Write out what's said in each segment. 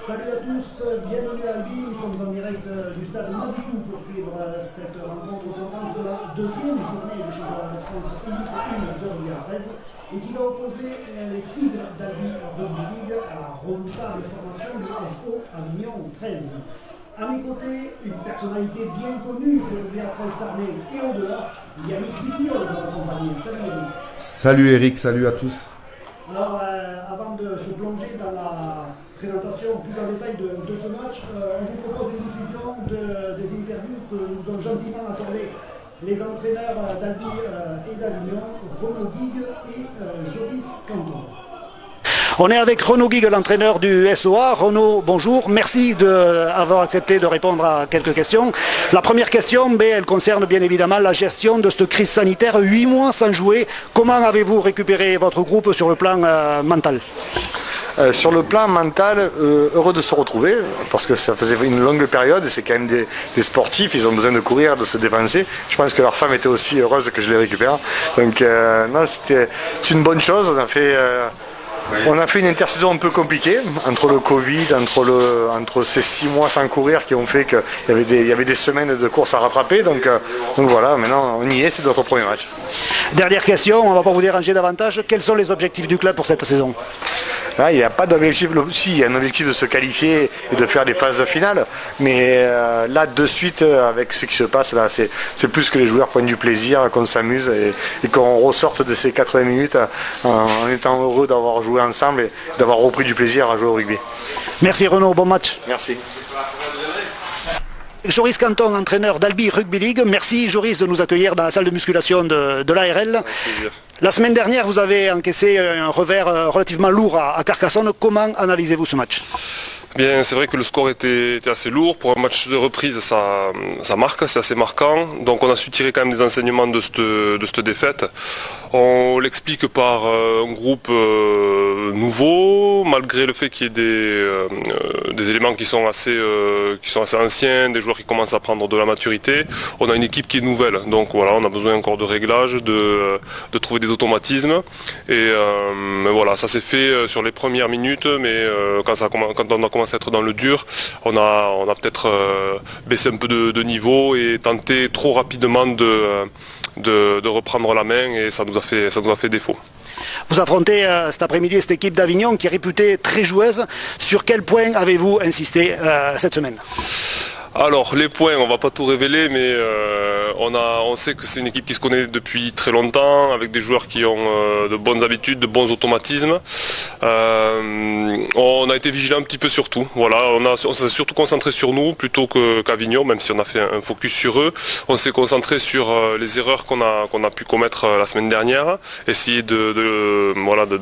Salut à tous, bienvenue à Albi, nous sommes en direct du stade Mazicou pour suivre cette rencontre importante de la deuxième journée du championnat de France Elite 1 de Rugby à 13 et qui va opposer les Tigres d'Albi Rugby League à la redoutable formation du SO Avignon 13. À mes côtés, une personnalité bien connue de Rugby à 13 Tarnais et au-delà, Yannick Butillot de l'accompagner. Salut Yannick. Salut Eric, salut à tous. Alors, avant de se plonger dans la présentation plus en détail de ce match, on vous propose une diffusion des interviews que nous ont gentiment accordées les entraîneurs d'Albi et d'Avignon, Renaud Guigue et Joris Canton. On est avec Renaud Guigue, l'entraîneur du SOA. Renaud, bonjour. Merci d'avoir accepté de répondre à quelques questions. La première question, elle concerne bien évidemment la gestion de cette crise sanitaire. 8 mois sans jouer. Comment avez-vous récupéré votre groupe sur le plan mental ? Sur le plan mental, heureux de se retrouver, parce que ça faisait une longue période et c'est quand même des sportifs, ils ont besoin de courir, de se dépenser. Je pense que leur femme était aussi heureuse que je les récupère. Donc non, c'est une bonne chose. On a fait une intersaison un peu compliquée entre le Covid, entre ces 6 mois sans courir qui ont fait qu'il y avait des semaines de course à rattraper. Donc voilà, maintenant on y est, c'est notre premier match. Dernière question, on ne va pas vous déranger davantage. Quels sont les objectifs du club pour cette saison ? Là, il n'y a pas d'objectif. Si, il y a un objectif de se qualifier et de faire des phases finales. Mais là, de suite, avec ce qui se passe, là, c'est plus que les joueurs prennent du plaisir, qu'on s'amuse et qu'on ressorte de ces 80 minutes en étant heureux d'avoir joué ensemble et d'avoir repris du plaisir à jouer au rugby. Merci Renaud, bon match. Merci. Joris Canton, entraîneur d'Albi Rugby League. Merci Joris de nous accueillir dans la salle de musculation de l'ARL. La semaine dernière, vous avez encaissé un revers relativement lourd à Carcassonne. Comment analysez-vous ce match ? Bien, c'est vrai que le score était assez lourd. Pour un match de reprise, ça marque, c'est assez marquant. Donc on a su tirer quand même des enseignements de cette défaite. On l'explique par un groupe nouveau, malgré le fait qu'il y ait des éléments qui sont assez anciens, des joueurs qui commencent à prendre de la maturité. On a une équipe qui est nouvelle, donc voilà, on a besoin encore de réglages, de trouver des automatismes. Et voilà, ça s'est fait sur les premières minutes, mais quand on a commencé à être dans le dur, on a peut-être baissé un peu de niveau et tenté trop rapidement de reprendre la main, et ça nous a fait défaut. Vous affrontez cet après-midi cette équipe d'Avignon qui est réputée très joueuse. Sur quel point avez-vous insisté cette semaine ? Alors les points, on va pas tout révéler, mais on sait que c'est une équipe qui se connaît depuis très longtemps, avec des joueurs qui ont de bonnes habitudes, de bons automatismes. On a été vigilant un petit peu sur tout. Voilà, on s'est surtout concentré sur nous plutôt qu'Avignon, même si on a fait un focus sur eux. On s'est concentré sur les erreurs qu'on a pu commettre la semaine dernière, essayer de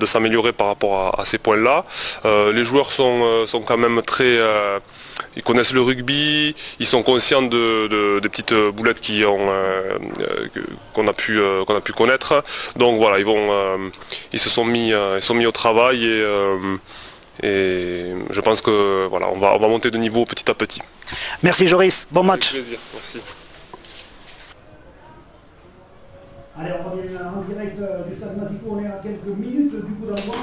s'améliorer par rapport à ces points-là. Les joueurs sont quand même très... ils connaissent le rugby, ils sont conscients des petites boulettes qu'on a pu connaître. Donc voilà, ils se sont mis au travail, et je pense que voilà, on va monter de niveau petit à petit. Merci Joris, bon match. Avec plaisir, merci. Allez, on revient en direct du stade Mazico, on est à quelques minutes du coup d'envoi.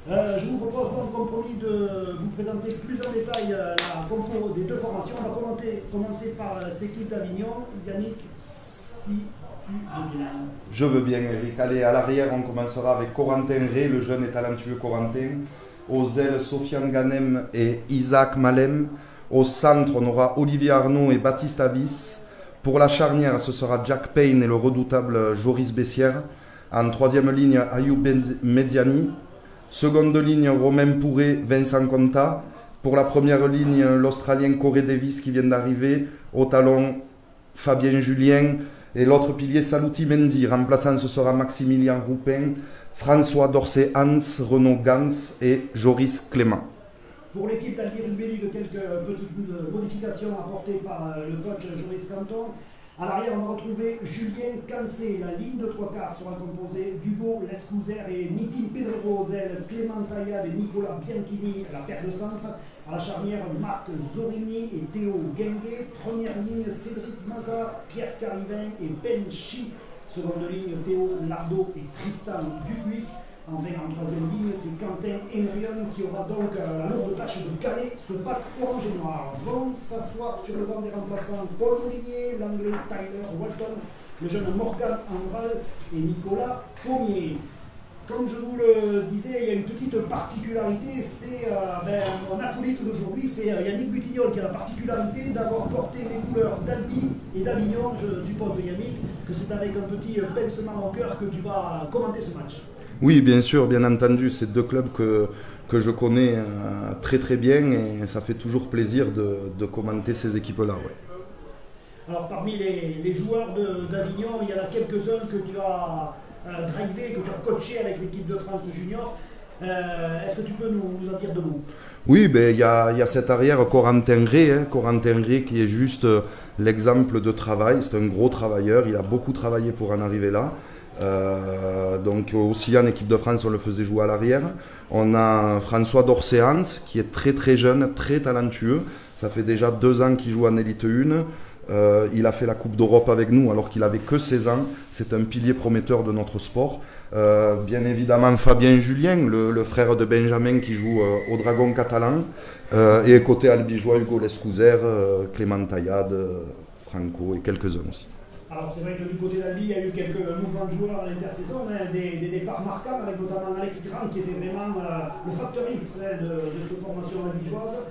Je vous propose donc, comme promis, de vous présenter plus en détail la compo des deux formations. On va commencer par cette équipe d'Avignon. Yannick, si tu veux bien. Je veux bien, Eric. Allez, à l'arrière, on commencera avec Corentin Ray, le jeune et talentueux Corentin. Aux ailes, Sofiane Ganem et Isaac Malem. Au centre, on aura Olivier Arnaud et Baptiste Avis. Pour la charnière, ce sera Jack Payne et le redoutable Joris Bessière. En troisième ligne, Ayoub Mediani. Seconde ligne, Romain Pourré, Vincent Conta. Pour la première ligne, l'Australien Corey Davis qui vient d'arriver. Au talon, Fabien Julien. Et l'autre pilier, Saluti Mendy. Remplaçant, ce sera Maximilien Roupin, François Dorcet-Hans, Renaud Gans et Joris Clément. Pour l'équipe d'Albi Rugby League, quelques petites modifications apportées par le coach Joris Canton. À l'arrière, on va retrouver Julien Cancé. La ligne de trois quarts sera composée d'Hugo Lescouzer et Nitin Pedrero aux ailes, Clément Taillade et Nicolas Bianchini à la paire de centre. À la charnière, Marc Zorini et Théo Guinguet. Première ligne, Cédric Maza, Pierre Carivin et Ben Chi. Seconde ligne, Théo Lardo et Tristan Dupuis. Enfin, en troisième ligne, c'est Quentin Henrion qui aura donc la lourde tâche de caler ce bac orange et noir. Vont s'asseoir sur le banc des remplaçants Paul Moulinier, l'anglais Tyler Walton, le jeune Morgan Andral et Nicolas Pommier. Comme je vous le disais, il y a une petite particularité, c'est mon acolyte d'aujourd'hui, c'est Yannick Butignol qui a la particularité d'avoir porté les couleurs d'Albi et d'Avignon. Je suppose, Yannick, que c'est avec un petit pincement au cœur que tu vas commenter ce match. Oui, bien sûr, bien entendu, c'est deux clubs que je connais très très bien, et ça fait toujours plaisir de commenter ces équipes-là. Ouais. Alors parmi les joueurs d'Avignon, il y en a quelques-uns que tu as drivé, que tu as coaché avec l'équipe de France junior. Est-ce que tu peux nous en dire deux mots ? Oui, il y a cet arrière Corentin Ray qui est juste l'exemple de travail. C'est un gros travailleur, il a beaucoup travaillé pour en arriver là. Donc aussi en équipe de France, on le faisait jouer à l'arrière. On a François Dorcet-Hans qui est très très jeune, très talentueux. Ça fait déjà 2 ans qu'il joue en Élite 1. Il a fait la Coupe d'Europe avec nous alors qu'il avait que 16 ans. C'est un pilier prometteur de notre sport. Bien évidemment Fabien Julien, le frère de Benjamin qui joue au Dragon catalan. Et côté albigeois, Hugo Lescouzer, Clément Taillade, Franco et quelques-uns aussi. Alors c'est vrai que du côté d'Albi, il y a eu quelques mouvements de joueurs à l'intersaison, des départs marquants avec notamment Alex Grant qui était vraiment le facteur X de cette formation albigeoise.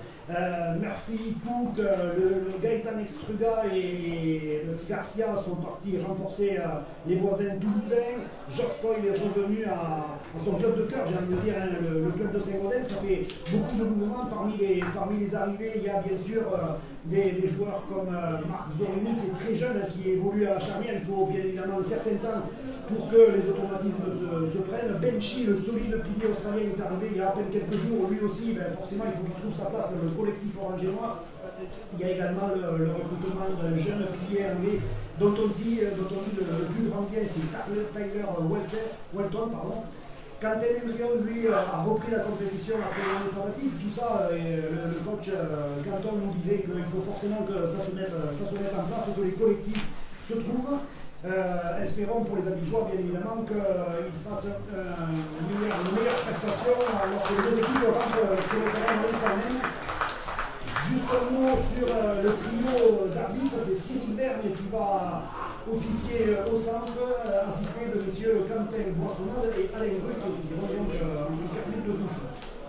Murphy, Cook, le Gaëtan Extruga et le petit Garcia sont partis renforcer les voisins toulousains. Josco il est revenu à son club de cœur, j'ai envie de dire, hein, le club de Saint-Gaudens. Ça fait beaucoup de mouvements parmi les arrivées. Il y a bien sûr des joueurs comme Marc Zorini qui est très jeune, qui évolue à la charnière. Il faut bien évidemment un certain temps pour que les automatismes se prennent. Benchy, le solide pilier australien, est arrivé il y a à peine quelques jours. Lui aussi, forcément, il faut qu'il trouve sa place dans le collectif orange et noir. Il y a également le recrutement d'un jeune pilier anglais dont on dit le plus grand bien, c'est Tyler Walton. Quentin Hendrion, lui, a repris la compétition après l'année sabbatique. Tout ça, le coach Ganton nous disait qu'il faut forcément que ça se mette en place, que les collectifs se trouvent. Espérons pour les Abigeois, bien évidemment, qu'ils fassent une meilleure prestation lorsque les deux équipes rentrent sur le terrain de l'Espagne. Juste un mot sur le trio d'arbitres, c'est Cyril Vergne qui va officier au centre, assisté de messieurs Quentin Boissonnade et Alain Brut, qui rejoint une carrière de touche.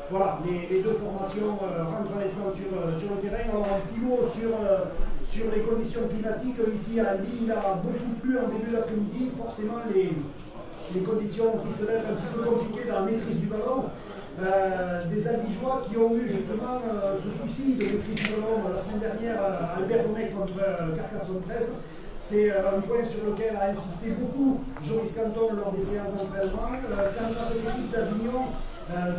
Voilà, les deux formations rentrent à l'instant sur le terrain. Alors un petit mot sur les conditions climatiques. Ici à Albi, il a beaucoup plu en début d'après-midi. Forcément, les conditions risquent d'être un petit peu compliquées dans la maîtrise du ballon. Des Albigeois qui ont eu justement ce souci de maîtrise du ballon la semaine dernière à Albert-Romec contre Carcassonne 13. C'est un point sur lequel a insisté beaucoup Joris Canton lors des séances d'entraînement. Quant à cette équipe d'Avignon,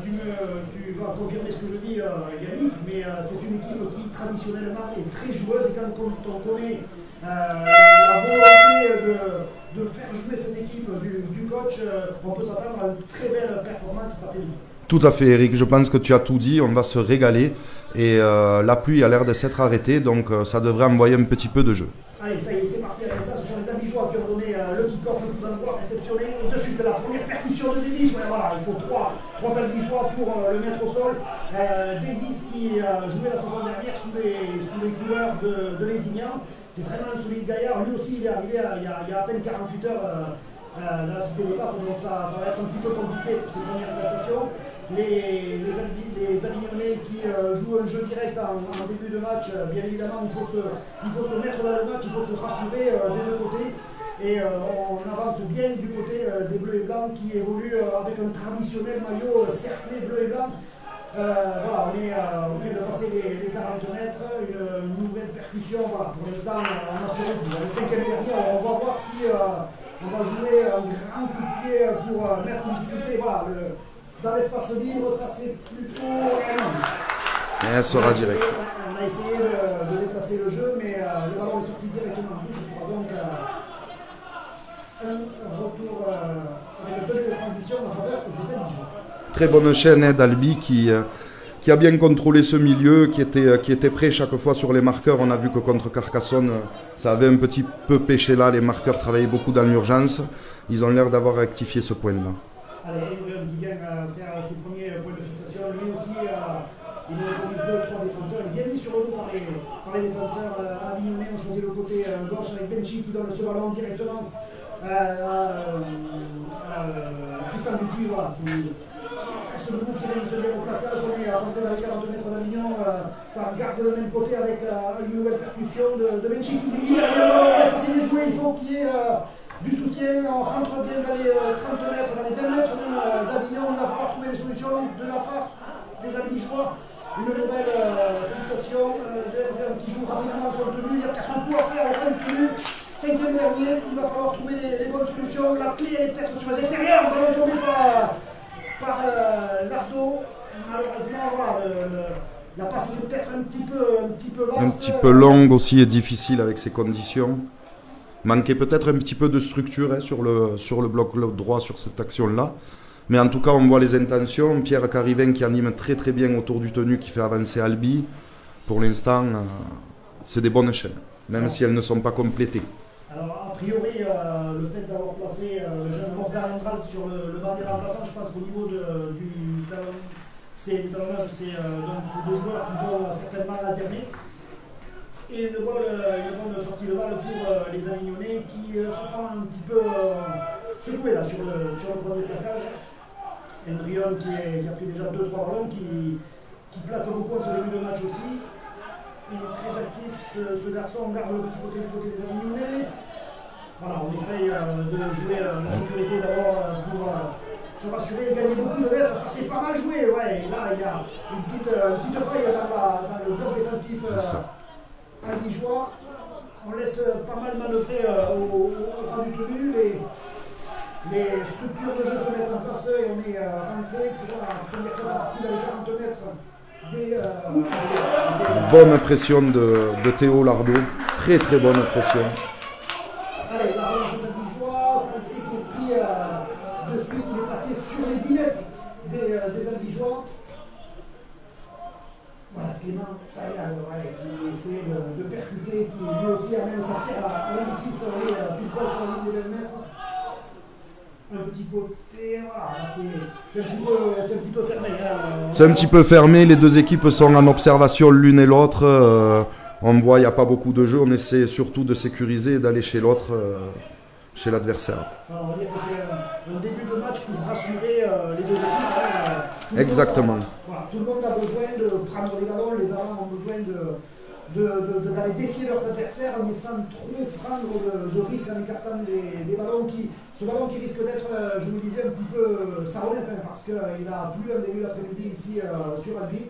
tu vas confirmer ce que je dis, Yannick, mais c'est une équipe qui traditionnellement est très joueuse, et quand on connaît la volonté de faire jouer cette équipe du coach, on peut s'attendre à une très belle performance cet après-midi. Tout à fait, Eric, je pense que tu as tout dit, on va se régaler et la pluie a l'air de s'être arrêtée, donc ça devrait envoyer un petit peu de jeu. Allez, ça y est, c'est parti. Ce sont les Abigeois qui ont donné le kick-off, le coup d'envoi réceptionné. Et de suite, la première percussion de Davis. Ouais, voilà, il faut trois Abigeois pour le mettre au sol. Davis qui jouait la saison dernière sous les couleurs de Lézignan. C'est vraiment un solide gaillard. Lui aussi, il est arrivé il y a à peine 48 heures dans la cité des papes, donc ça va être un petit peu compliqué pour ces premières prestations. Les Avignonnais qui jouent un jeu direct en début de match, bien évidemment il faut se mettre dans le match, il faut se rassurer des deux côtés. Et on avance bien du côté des Bleus et Blancs qui évoluent avec un traditionnel maillot cerclé bleu et blanc. Voilà, on vient de passer les 40 mètres, une nouvelle percussion. Voilà, pour l'instant on a sur le 5e dernier, on va voir si on va jouer un grand coup de pied pour mettre en difficulté. Voilà, dans l'espace libre, ça c'est plutôt rien. Et elle sera direct. On a essayé de déplacer le jeu, mais le ballon est sorti directement en touche. Ce sera donc un retour avec une belle transition en faveur des Abigeois. Très bonne chaîne d'Albi qui a bien contrôlé ce milieu, qui était prêt chaque fois sur les marqueurs. On a vu que contre Carcassonne, ça avait un petit peu pêché là. Les marqueurs travaillaient beaucoup dans l'urgence. Ils ont l'air d'avoir rectifié ce point-là. Allez, Hendrion qui vient faire ce premier point de fixation. Lui aussi, il a commis 2-3 défenseurs. Il est bien mis sur le dos par les défenseurs avignonnais. On choisit le côté gauche avec Benchy qui donne ce ballon directement à Tristan Dupuis, voilà, qui reste debout, qui vient de se dire au plaquage. On est à partir de 42 mètres d'Avignon. Ça regarde le même côté avec une nouvelle percussion de Benchy qui dit ça c'est bien joué, il faut qu'il y ait du soutien. On rentre bien dans les 30 mètres, dans les 20 mètres d'Avignon. Il va falloir trouver des solutions de la part des Abigeois. Une nouvelle fixation qui joue rapidement sur le tenue. Il y a peut-être un coup à faire au fin de tenue. 5e dernier, il va falloir trouver les bonnes solutions. La clé elle est peut-être sur les extérieurs. On va tomber par Lardo. Malheureusement, voilà, la passe était peut-être un petit peu basse. Un petit peu longue aussi et difficile avec ces conditions. Manquait peut-être un petit peu de structure sur le bloc droit sur cette action-là. Mais en tout cas, on voit les intentions. Pierre Carivin qui anime très très bien autour du tenu, qui fait avancer Albi. Pour l'instant, c'est des bonnes chaînes, même si elles ne sont pas complétées. Alors, a priori, le fait d'avoir placé le jeune Morgan Antral sur le banc des remplaçants, je pense qu'au niveau du talon, c'est donc deux joueurs qui vont certainement alterner. Et une bonne sortie de balle pour les Avignonnais qui se font un petit peu secouer là, sur le premier plaquage. Hendrion qui a pris déjà 2-3 ballons, qui plaque beaucoup sur le début de match aussi. Il est très actif ce garçon, on garde le petit côté du côté des Avignonnais. rassurer et gagner beaucoup de mètres. Ça s'est pas mal joué, ouais. Et là, il y a une petite faille dans le bloc défensif albigeois. On laisse pas mal manœuvrer au rang du tenu. Les structures de jeu se mettent en place et on est rentré pour la première fois partie dans les 40 mètres. Bonne pression de Théo Lardot, très très bonne pression. Allez, la relance des Albigeois, Tansé qui est pris de suite, il est parti sur les 10 mètres des Albigeois. Voilà, Clément Taillade, qui essaie de percuter, qui lui aussi amène sa pierre à l'édifice, on est pile poil sur la ligne des 20 mètres. Un petit côté, voilà, c'est un petit peu fermé. C'est un petit peu fermé, les deux équipes sont en observation l'une et l'autre. On voit, il n'y a pas beaucoup de jeu, on essaie surtout de sécuriser et d'aller chez l'autre, chez l'adversaire. On va dire que c'est un début de match pour rassurer les deux équipes. Exactement. Tout le monde a besoin de prendre les ballons, les avants ont besoin d'aller défier leurs adversaires, mais sans trop prendre de risques en écartant des ballons ce ballon qui risque d'être, je vous le disais, un petit peu saronnette, parce qu'il a plu un début d'après-midi ici sur Albi.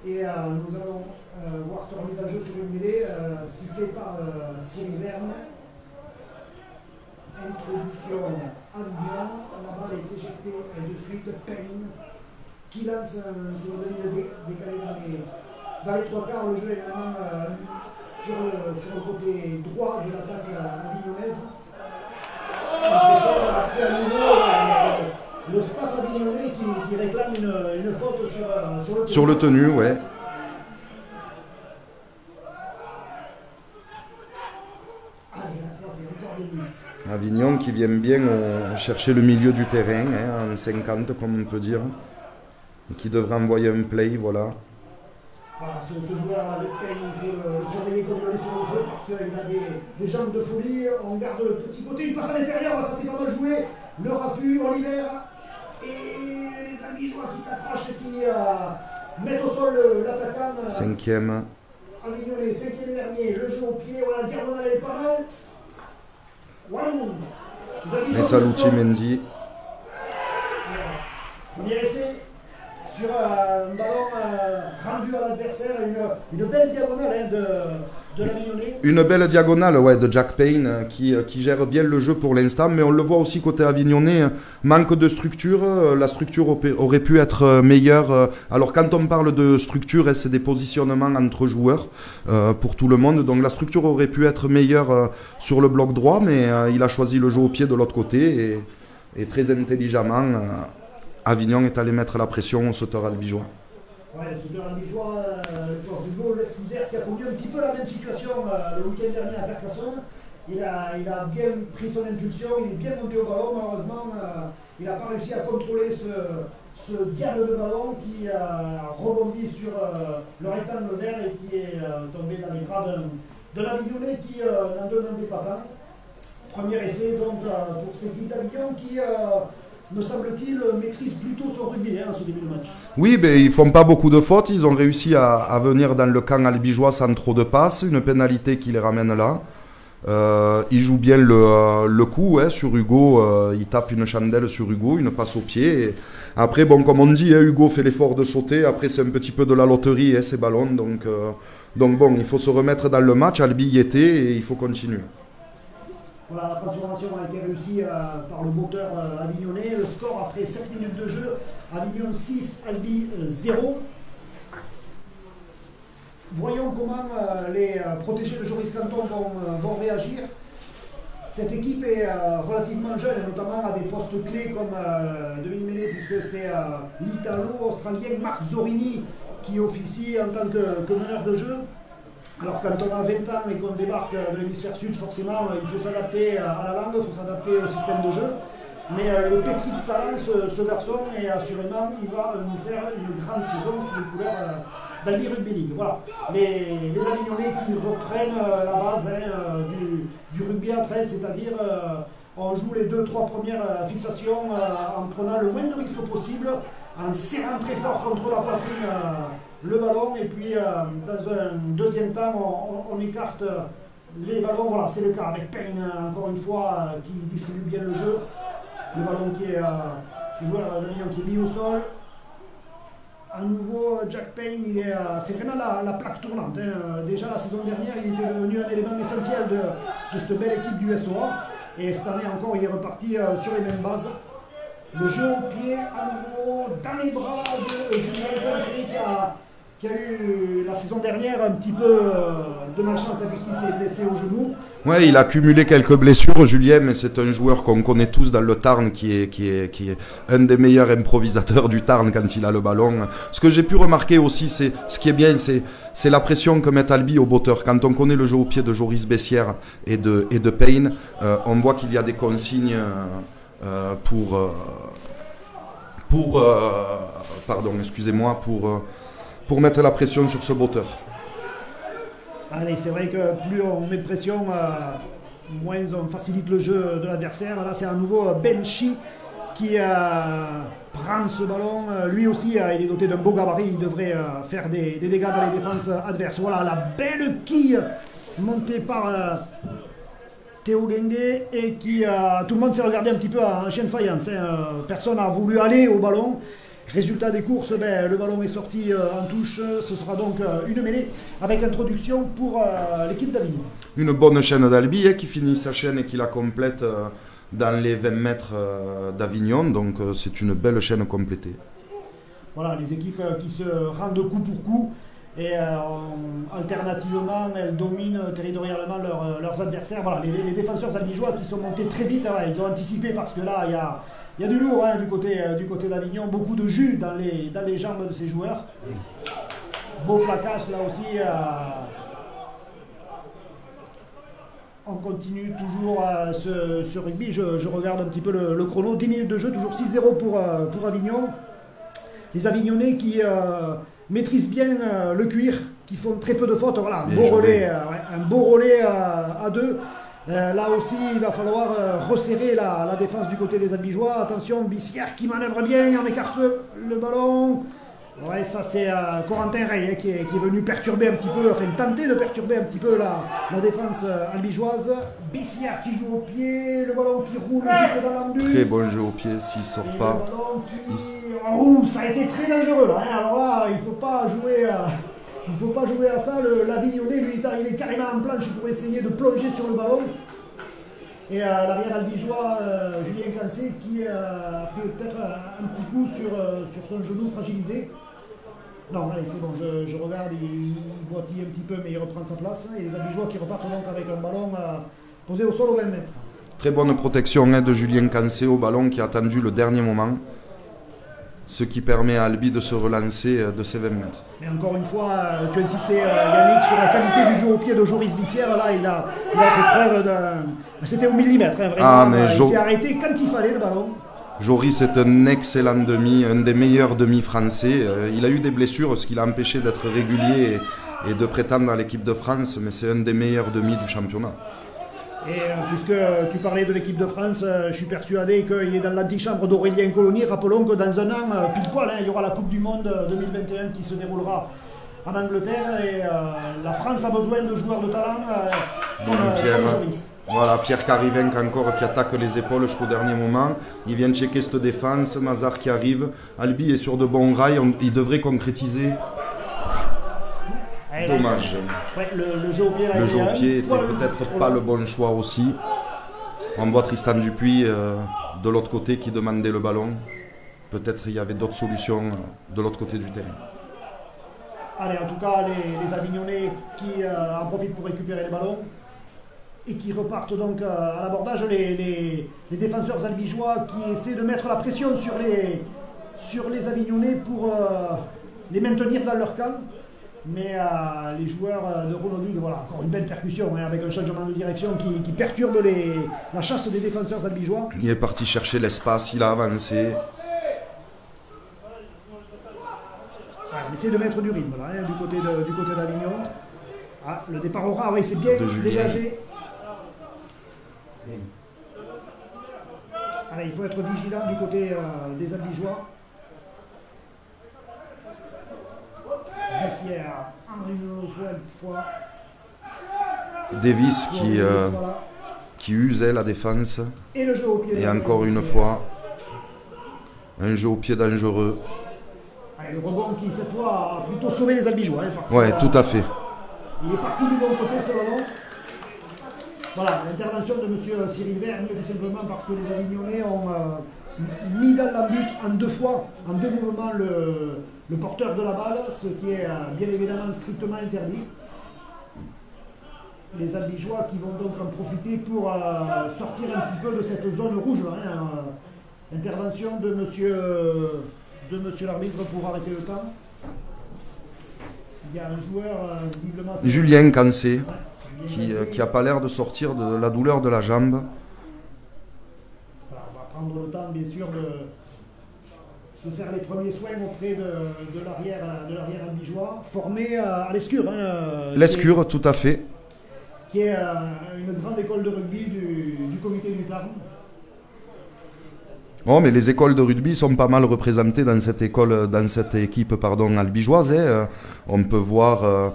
Et nous allons voir cette remise à jeu sur une mêlée sifflée par Cyril Verne. Introduction à Lyon, la balle est éjectée et de suite Payne qui lance sur le ligne décalé dans les trois quarts. Le jeu est maintenant sur le côté droit de l'attaque avignonnaise. C'est à nouveau le staff avignonnais qui réclame une faute sur le tenu, ouais. Avignon qui vient bien chercher le milieu du terrain, en 50 comme on peut dire, et qui devrait envoyer un play, voilà. Voilà, ce joueur de Payne, il faut le surveiller comme le sur le feu parce qu'il a des jambes de folie. On garde le petit côté, il passe à l'intérieur, ça c'est pas mal joué. Le raffut, on libère. Et les Albigeois qui s'accrochent et qui mettent au sol l'attaquant. Cinquième. Avignonnais, cinquième dernier, le jeu au pied, voilà, la diagonale elle est pas mal. Wow. Et Saluti Mendy. Premier essai sur un ballon rendu à l'adversaire, une belle diagonale de l'Avignonnais. Une belle diagonale, ouais, de Jack Payne qui gère bien le jeu pour l'instant, mais on le voit aussi côté Avignonnais, manque de structure. La structure aurait pu être meilleure. Alors quand on parle de structure, c'est des positionnements entre joueurs pour tout le monde. Donc la structure aurait pu être meilleure sur le bloc droit, mais il a choisi le jeu au pied de l'autre côté et très intelligemment. Avignon est allé mettre la pression au sauteur albigeois. Ouais, le sauteur albigeois, Hugo Lescouzer, qui a connu un petit peu la même situation le week-end dernier à Carcassonne. Il a bien pris son impulsion, il est bien monté au ballon. Malheureusement, il n'a pas réussi à contrôler ce diable de ballon qui a rebondi sur le rectangle vert et qui est tombé dans les bras d'un Avignonnais qui n'en demandait pas tant. Premier essai donc pour cette équipe d'Avignon qui, me semble-t-il, maîtrise plutôt son rugby à ce début de match. Oui, ben, ils ne font pas beaucoup de fautes. Ils ont réussi à venir dans le camp albigeois sans trop de passes. Une pénalité qui les ramène là. Ils jouent bien le coup sur Hugo. Ils tapent une chandelle sur Hugo, une passe au pied. Et après, bon, comme on dit, Hugo fait l'effort de sauter. Après, c'est un petit peu de la loterie, ces ballons. Donc bon, il faut se remettre dans le match. Albi y était et il faut continuer. Voilà, la transformation a été réussie par le moteur avignonnais. Le score après 7 minutes de jeu, Avignon 6, Albi 0. Voyons comment les protégés de Joris Canton vont réagir. Cette équipe est relativement jeune, notamment à des postes clés comme demi-mêlée, puisque c'est l'Italo-Australien Marc Zorini qui officie en tant que meneur de jeu. Alors quand on a 20 ans et qu'on débarque de l'hémisphère sud, forcément il faut s'adapter à la langue, il faut s'adapter au système de jeu. Mais le pétri de talent, ce garçon, et assurément il va nous faire une grande saison sous les couleurs d'Albi Rugby League. Voilà. Les Avignonnais qui reprennent la base du rugby à 13, c'est-à-dire on joue les 2-3 premières fixations en prenant le moins de risques possible, en serrant très fort contre la poitrine le ballon, et puis dans un deuxième temps on écarte les ballons. Voilà, c'est le cas avec Payne encore une fois qui distribue bien le jeu. Le ballon qui est le joueur d'Avignon qui est mis au sol. À nouveau, Jack Payne, c'est vraiment la plaque tournante. Hein. Déjà la saison dernière, il était devenu un élément essentiel de cette belle équipe du SOA. Et cette année encore, il est reparti sur les mêmes bases. Le jeu au pied, à nouveau, dans les bras de Julien Cancé qui a eu la saison dernière un petit peu de malchance puisqu'il s'est blessé au genou. Ouais, il a cumulé quelques blessures, Julien, mais c'est un joueur qu'on connaît tous dans le Tarn qui est un des meilleurs improvisateurs du Tarn quand il a le ballon. Ce que j'ai pu remarquer aussi, ce qui est bien, c'est la pression que met Albi au botteur. Quand on connaît le jeu au pied de Joris Bessière et de Payne, on voit qu'il y a des consignes pour mettre la pression sur ce botteur. Allez, c'est vrai que plus on met de pression, moins on facilite le jeu de l'adversaire. Là, c'est à nouveau Benchi qui prend ce ballon. Lui aussi, il est doté d'un beau gabarit. Il devrait faire des dégâts dans les défenses adverses. Voilà, la belle quille montée par Théo Guinguet et qui tout le monde s'est regardé un petit peu en chien de faïence. Personne n'a voulu aller au ballon. Résultat des courses, le ballon est sorti en touche. Ce sera donc une mêlée avec introduction pour l'équipe d'Avignon. Une bonne chaîne d'Albi qui finit sa chaîne et qui la complète dans les 20 mètres d'Avignon. Donc c'est une belle chaîne complétée. Voilà, les équipes qui se rendent coup pour coup. Et alternativement, elles dominent territorialement leurs adversaires. Voilà, les défenseurs albigeois qui sont montés très vite, ils ont anticipé parce que là, il y a du lourd du côté d'Avignon, beaucoup de jus dans les jambes de ces joueurs. Beau plaquage là aussi. On continue toujours ce rugby. Je regarde un petit peu le chrono. 10 minutes de jeu, toujours 6-0 pour Avignon. Les Avignonnais qui maîtrisent bien le cuir, qui font très peu de fautes. Voilà, un beau relais à deux. Là aussi, il va falloir resserrer la défense du côté des Albigeois. Attention, Bissière qui manœuvre bien, on écarte le ballon. Ouais, ça c'est Corentin Rey qui est venu perturber un petit peu, enfin tenter de perturber un petit peu la défense albigeoise. Bissière qui joue au pied, le ballon qui roule juste dans l'embut. Très bon jeu au pied s'il ne sort pas. Ça a été très dangereux là. Alors là, il ne faut pas jouer à ça. L'Avignonnais, lui, est arrivé carrément en planche pour essayer de plonger sur le ballon. Et l'arrière albigeois, Julien Cancé, qui a pris peut-être un petit coup sur son genou fragilisé. Non, allez, c'est bon, je regarde, il boitille un petit peu, mais il reprend sa place. Et les albigeois qui repartent donc avec un ballon posé au sol au 20 mètres. Très bonne protection de Julien Cancé au ballon qui a attendu le dernier moment. Ce qui permet à Albi de se relancer de ses 20 mètres. Mais encore une fois, tu insistais Yannick sur la qualité du jeu au pied de Joris Bissière. Là, il a fait preuve c'était au millimètre, vraiment. Il s'est arrêté quand il fallait le ballon. Joris est un excellent demi, un des meilleurs demi français. Il a eu des blessures, ce qui l'a empêché d'être régulier et de prétendre à l'équipe de France, mais c'est un des meilleurs demi du championnat. Et puisque tu parlais de l'équipe de France, je suis persuadé qu'il est dans l'antichambre d'Aurélien Colony. Rappelons que dans un an, pile poil, il y aura la Coupe du Monde 2021 qui se déroulera en Angleterre. Et la France a besoin de joueurs de talent comme Joris. Voilà, Pierre Carivenc encore qui attaque les épaules jusqu'au dernier moment. Il vient checker cette défense, Mazar qui arrive. Albi est sur de bons rails, il devrait concrétiser. Dommage. Ouais, le jeu au pied, le jeu au pied était peut-être pas le bon choix aussi. On voit Tristan Dupuis de l'autre côté qui demandait le ballon. Peut-être il y avait d'autres solutions de l'autre côté du terrain. Allez, en tout cas, les Avignonnais qui en profitent pour récupérer les ballons et qui repartent donc à l'abordage. Les défenseurs albigeois qui essaient de mettre la pression sur les Avignonnais pour les maintenir dans leur camp. Mais les joueurs de Renaud Ligue, voilà, encore une belle percussion avec un changement de direction qui perturbe la chasse des défenseurs albigeois. Il est parti chercher l'espace, il a avancé. On essaie de mettre du rythme là, du côté d'Avignon. Le départ au ras, oui, c'est bien dégagé. Allez, il faut être vigilant du côté des albigeois. Davis qui usait la défense. Et le jeu au pied. Et encore une fois, Un jeu au pied dangereux. Allez, le rebond qui cette fois a plutôt sauvé les Albigeois. Ouais, tout à fait. Il est parti du bon côté ce ballon. Voilà, l'intervention de M. Cyril Vergne, tout simplement parce que les Avignonnais ont mis dans la but en 2 fois, en 2 mouvements, le porteur de la balle, ce qui est bien évidemment strictement interdit. Les Albigeois qui vont donc en profiter pour sortir un petit peu de cette zone rouge. Intervention de monsieur l'arbitre pour arrêter le temps. Il y a un joueur visiblement... Julien Cancé, qui n'a pas l'air de sortir de la douleur de la jambe. Voilà, on va prendre le temps bien sûr de faire les premiers soins auprès de l'arrière albigeois, formé à l'Escure. L'Escure, tout à fait. Qui est une grande école de rugby du comité du Tarn. Oh, mais les écoles de rugby sont pas mal représentées dans cette équipe albigeoise. Hein. On peut voir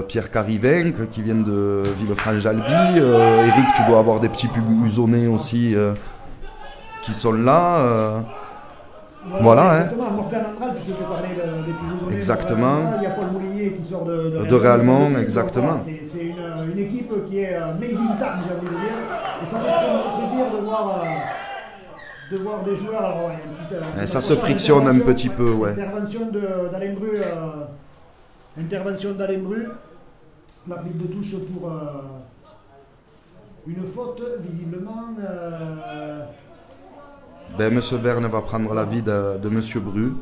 Pierre Carivin qui vient de Villefranche-Albi. Eric, tu dois avoir des petits pubusonnés aussi qui sont là. Voilà. Exactement, Morgan Andral, puisque tu parlais des pubusonnés. Exactement. Il y a Paul Moulinier qui sort de Réalmont, exactement. C'est une équipe qui est made in Tarn, j'ai envie de dire. Et ça fait très plaisir de voir des joueurs. Alors, ouais, ça se frictionne un petit peu, ouais. Intervention d'Alain Bru. L'arbitre de touche pour une faute, visiblement. M. Verne va prendre l'avis de M. Bru.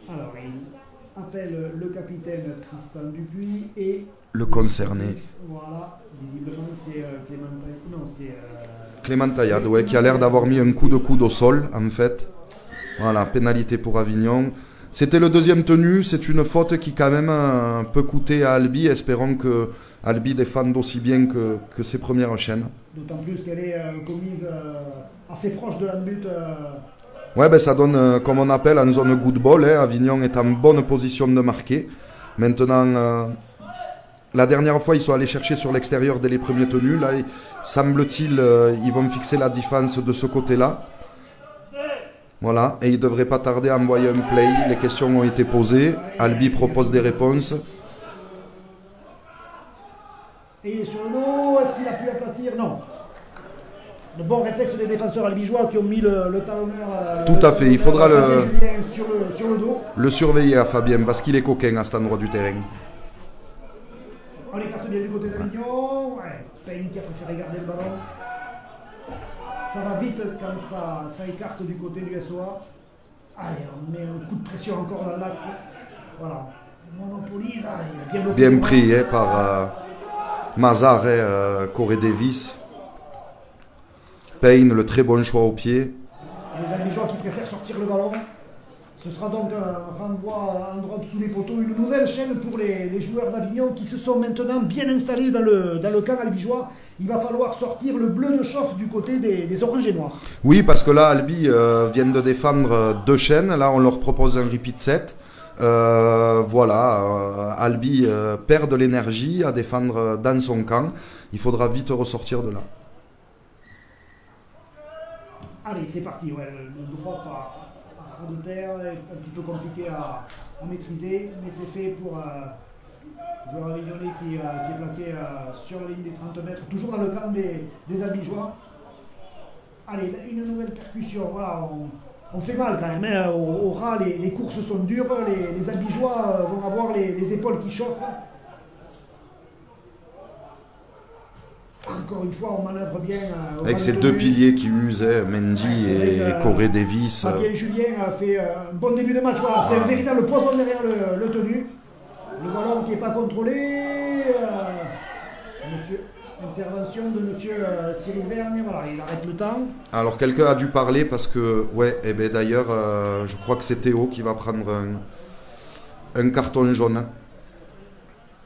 Alors, il appelle le capitaine Tristan Dupuis et... Le concerné. Voilà, visiblement c'est Clément Taillade, ouais, qui a l'air d'avoir mis un coup de coude au sol, en fait. Voilà, pénalité pour Avignon. C'était le deuxième tenu, c'est une faute qui quand même peut coûter à Albi, espérons que Albi défende aussi bien que ses premières chaînes. D'autant plus qu'elle est commise assez proche de la but. Ouais, ça donne, comme on appelle, en zone good ball. Hein. Avignon est en bonne position de marquer. Maintenant, la dernière fois, ils sont allés chercher sur l'extérieur dès les premiers tenus. Là, semble-t-il, ils vont fixer la défense de ce côté-là. Voilà, et il ne devrait pas tarder à envoyer un play. Les questions ont été posées. Albi propose des réponses. Et il est sur le dos. Est-ce qu'il a pu aplatir? Non. Le bon réflexe des défenseurs albigeois qui ont mis le talonneur. Tout à fait, il faudra sur le dos. Le surveiller à Fabien parce qu'il est coquin à cet endroit du terrain. On écarte bien du côté d'Avignon. Ouais, Payne qui a préféré garder le ballon. Ça va vite quand ça écarte du côté du SOA. Allez, on met un coup de pression encore dans l'axe. Voilà. Monopolise. Il a bien pris par Mazar et Corey Davis. Payne, le très bon choix au pied. Les Albigeois qui préfèrent sortir le ballon. Ce sera donc un renvoi en drop sous les poteaux. Une nouvelle chaîne pour les joueurs d'Avignon qui se sont maintenant bien installés dans le camp albigeois. Il va falloir sortir le bleu de chauffe du côté des oranges et noirs. Oui, parce que là, Albi vient de défendre 2 chaînes. Là, on leur propose un repeat set. Voilà, Albi perd de l'énergie à défendre dans son camp. Il faudra vite ressortir de là. Allez, c'est parti. Ouais, le drop à ras de terre est un petit peu compliqué à maîtriser, mais c'est fait pour le joueur avignonnais qui est plaqué sur la ligne des 30 mètres, toujours dans le camp des Albigeois. Allez, une nouvelle percussion. Voilà, on fait mal quand même. Hein. Au ras, les courses sont dures. Les Albigeois vont avoir les épaules qui chauffent. Encore une fois, on manœuvre bien. Avec ces 2 piliers qui usent, Mendy et Corey Davis. Fabien Julien a fait un bon début de match. Voilà, c'est un véritable poison derrière le tenu. Le ballon qui n'est pas contrôlé. Intervention de monsieur Cyril Vergne. Voilà, il arrête le temps. Alors, quelqu'un a dû parler parce que, ouais, et ben d'ailleurs, je crois que c'est Théo qui va prendre un carton jaune.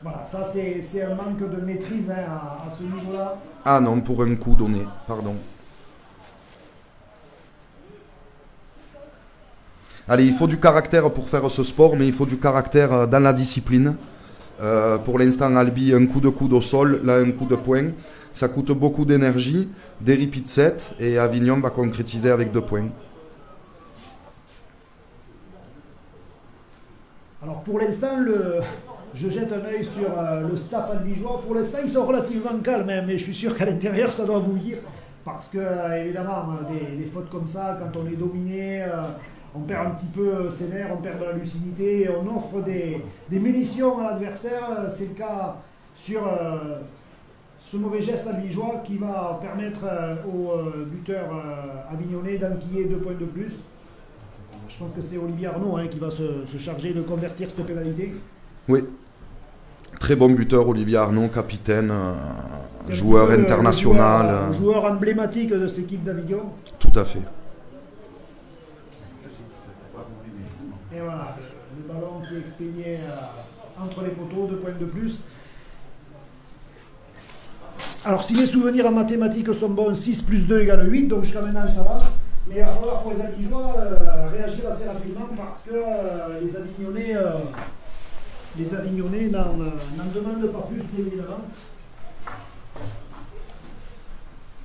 Voilà, ça c'est un manque de maîtrise à ce niveau-là. Ah non, pour un coup donné, pardon. Allez, il faut du caractère pour faire ce sport, mais il faut du caractère dans la discipline. Pour l'instant, Albi, un coup de coude au sol, là un coup de poing. Ça coûte beaucoup d'énergie, des repeat sets, et Avignon va concrétiser avec 2 points. Alors pour l'instant, je jette un œil sur le staff albigeois. Pour l'instant, ils sont relativement calmes, hein, mais je suis sûr qu'à l'intérieur, ça doit bouillir. Parce que, évidemment, des fautes comme ça, quand on est dominé, on perd un petit peu ses nerfs, on perd de la lucidité, et on offre des munitions à l'adversaire. C'est le cas sur ce mauvais geste albigeois qui va permettre au buteur avignonnais d'enquiller 2 points de plus. Je pense que c'est Olivier Arnaud qui va se charger de convertir cette pénalité. Oui, très bon buteur Olivier Arnaud, capitaine, joueur international. Joueur emblématique de cette équipe d'Avignon. Tout à fait. Et voilà, le ballon qui est expédié entre les poteaux, 2 points de plus. Alors si mes souvenirs en mathématiques sont bons, 6 plus 2 égale 8, donc jusqu'à maintenant ça va. Mais il va falloir pour les Albigeois réagir assez rapidement parce que les Avignonnais n'en demandent pas plus, bien évidemment.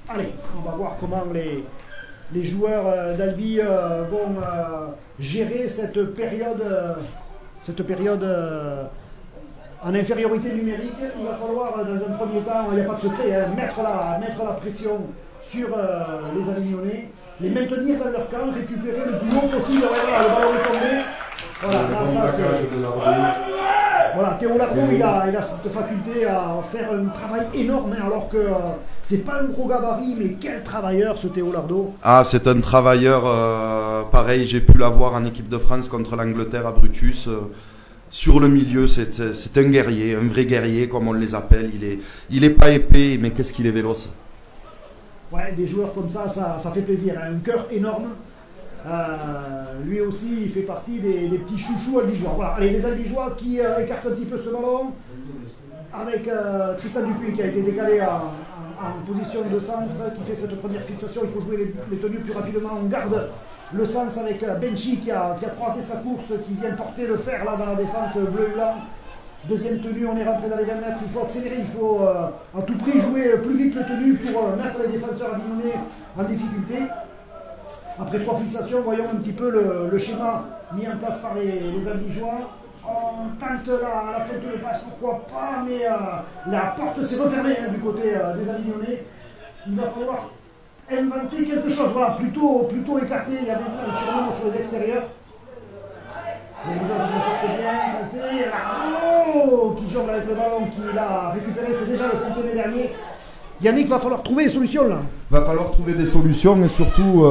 Allez, on va voir comment les joueurs d'Albi vont gérer cette période en infériorité numérique. Il va falloir, dans un premier temps, il n'y a pas de secret, mettre la pression sur les Avignonnais, les maintenir dans leur camp, récupérer le plus haut possible. Voilà, le ballon est tombé. Voilà, Théo Lardo, il a cette faculté à faire un travail énorme, alors que c'est pas un gros gabarit, mais quel travailleur ce Théo Lardo. Ah, c'est un travailleur, pareil, j'ai pu l'avoir en équipe de France contre l'Angleterre à Brutus. Sur le milieu, c'est un guerrier, un vrai guerrier comme on les appelle. Il est pas épais, mais qu'est-ce qu'il est véloce. Ouais, des joueurs comme ça fait plaisir. Un cœur énorme. Lui aussi, il fait partie des petits chouchous albigeois. Voilà. Allez, les albigeois qui écartent un petit peu ce ballon avec Tristan Dupuis qui a été décalé en position de centre, qui fait cette première fixation. Il faut jouer les tenues plus rapidement. On garde le sens avec Benchi qui a croisé sa course, qui vient porter le fer là dans la défense bleu-blanc. Deuxième tenue, on est rentré dans les 20 mètres, il faut accélérer, il faut à tout prix jouer plus vite le tenue pour mettre les défenseurs avignonnais en difficulté. Après 3 fixations, voyons un petit peu le schéma mis en place par les albigeois. On tente la faute de passe, pourquoi pas, mais la porte s'est refermée du côté des avignonnais. Il va falloir inventer quelque chose, voilà, plutôt écarté, il y avait sûrement sur les extérieurs. Les joueurs qui bien passé, qui jongle avec le ballon, qui l'a récupéré, c'est déjà le 5e et dernier. Yannick, va falloir trouver des solutions là. Va falloir trouver des solutions et surtout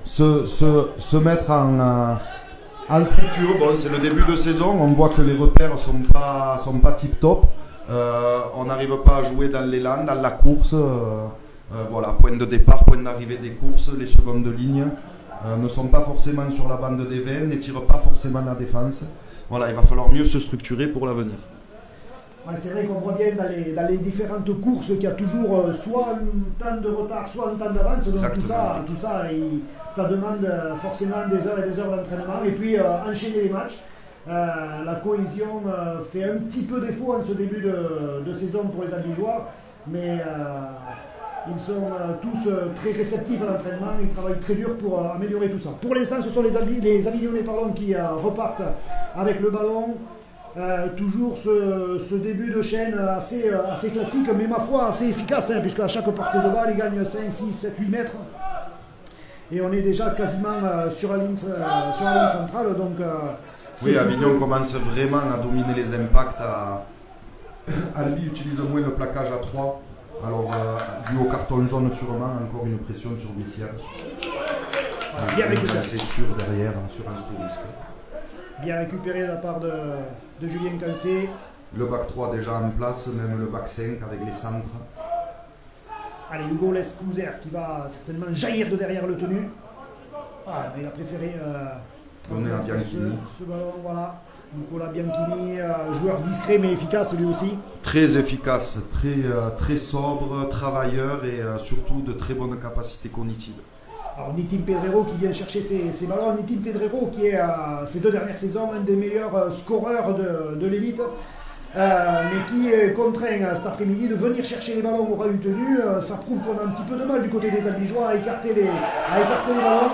se mettre en structure. Bon, c'est le début de saison, on voit que les repères sont pas tip top. On n'arrive pas à jouer dans l'élan, dans la course. Voilà, point de départ, point d'arrivée des courses, les secondes lignes ne sont pas forcément sur la bande des 20, ne tirent pas forcément la défense. Voilà, il va falloir mieux se structurer pour l'avenir. Ouais, c'est vrai qu'on voit bien dans les différentes courses qu'il y a toujours soit un temps de retard, soit un temps d'avance. Donc tout ça ça demande forcément des heures et des heures d'entraînement. Et puis enchaîner les matchs. La cohésion fait un petit peu défaut en ce début de saison pour les albigeois. Mais ils sont tous très réceptifs à l'entraînement, ils travaillent très dur pour améliorer tout ça. Pour l'instant, ce sont les Avignonnais qui repartent avec le ballon. Toujours ce début de chaîne assez classique, mais ma foi assez efficace, puisque à chaque portée de balle, ils gagnent 5, 6, 7, 8 mètres. Et on est déjà quasiment sur la ligne centrale. Donc, oui, Avignon commence vraiment à dominer les impacts. Albi utilise moins le plaquage à 3. Alors, dû au carton jaune, sûrement, encore une pression sur Bessières. C'est sûr derrière, sur un sous-risque. Bien récupéré de la part de Julien Cancé. Le bac 3 déjà en place, même le bac 5 avec les centres. Allez, Hugo Lescouser qui va certainement jaillir de derrière le tenu. Ah, il a préféré donner à Bianchini. Ce ballon, voilà. Nicolas Bianchini, joueur discret mais efficace lui aussi. Très efficace, très sobre, travailleur et surtout de très bonnes capacités cognitives. Alors Nitin Pedrero qui vient chercher ses ballons. Nitin Pedrero qui est ces 2 dernières saisons un des meilleurs scoreurs de l'élite. mais qui est contraint cet après-midi de venir chercher les ballons au ras tenu. Ça prouve qu'on a un petit peu de mal du côté des Albigeois à écarter les ballons.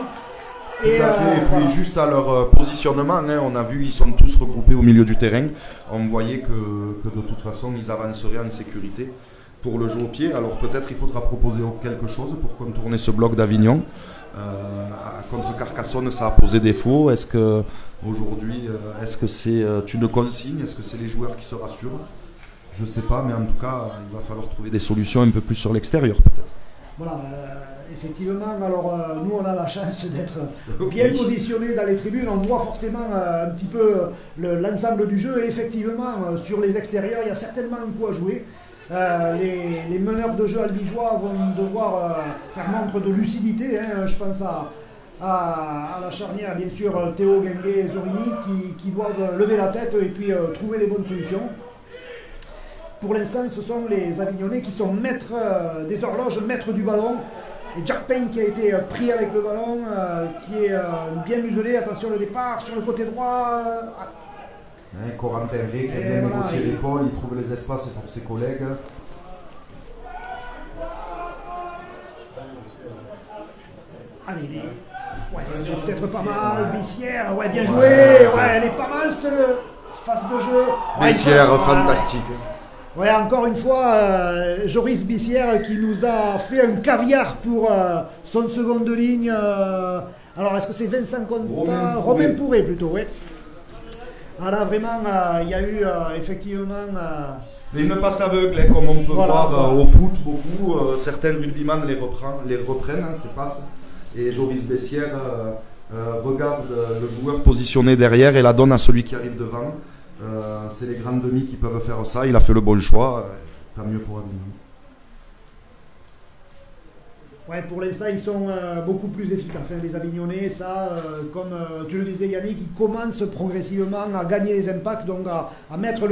Et puis juste à leur positionnement, hein, on a vu ils sont tous regroupés au milieu du terrain. On voyait que de toute façon ils avanceraient en sécurité pour le jeu au pied. Alors peut-être il faudra proposer quelque chose pour contourner ce bloc d'Avignon. Contre Carcassonne, ça a posé défaut. Est-ce que aujourd'hui, est-ce que c'est une consigne? Est-ce que c'est les joueurs qui se rassurent? Je ne sais pas, mais en tout cas, il va falloir trouver des solutions un peu plus sur l'extérieur peut-être. Voilà, effectivement, alors nous on a la chance d'être bien positionnés dans les tribunes, on voit forcément un petit peu l'ensemble du jeu et effectivement sur les extérieurs il y a certainement un coup à jouer. Les meneurs de jeu albigeois vont devoir faire montre de lucidité, hein. Je pense à la charnière bien sûr Théo, Guinguet et Zorini qui doivent lever la tête et puis trouver les bonnes solutions. Pour l'instant, ce sont les Avignonnais qui sont maîtres des horloges, maîtres du ballon. Et Jack Payne qui a été pris avec le ballon, qui est bien muselé. Attention le départ sur le côté droit. Corentin Ré qui a bien négocié l'épaule, il trouve les espaces pour ses collègues. Allez, ouais, c'est peut-être pas mal. Bissière, ouais, bien joué. Ouais, elle est pas mal cette phase de jeu. Bissière, fantastique. Ouais, encore une fois, Joris Bissière qui nous a fait un caviar pour son seconde ligne. Alors, est-ce que c'est Vincent Conta? Romain Pourret plutôt, oui. Voilà, vraiment, il y a eu effectivement... Mais une passe aveugle, hein, comme on peut voir au foot, beaucoup. Certains rugbyman les reprennent, hein, ces passes. Et Joris Bissière regarde le joueur positionné derrière et la donne à celui qui arrive devant. C'est les grands demi qui peuvent faire ça. Il a fait le bon choix. Tant mieux pour Avignon. Ouais, pour l'instant, ils sont beaucoup plus efficaces, hein, les Avignonnais. Ça, comme tu le disais, Yannick, ils commencent progressivement à gagner les impacts, donc à mettre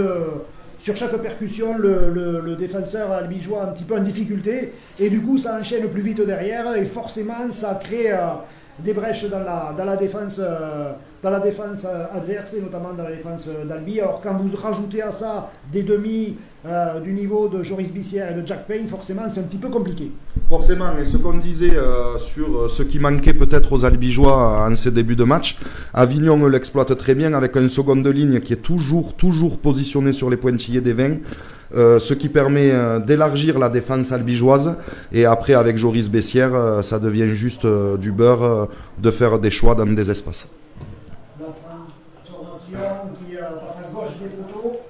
sur chaque percussion le défenseur albigeois un petit peu en difficulté. Et du coup, ça enchaîne plus vite derrière. Et forcément, ça crée des brèches dans la défense adverse et notamment dans la défense d'Albi. Alors quand vous rajoutez à ça des demi du niveau de Joris Bissière et de Jack Payne, forcément c'est un petit peu compliqué. Forcément, et ce qu'on disait sur ce qui manquait peut-être aux Albigeois en ces débuts de match, Avignon l'exploite très bien avec une seconde ligne qui est toujours positionné sur les pointillés des 20. Ce qui permet d'élargir la défense albigeoise et après avec Joris Bissière ça devient juste du beurre de faire des choix dans des espaces. La transformation qui passe à gauche des poteaux.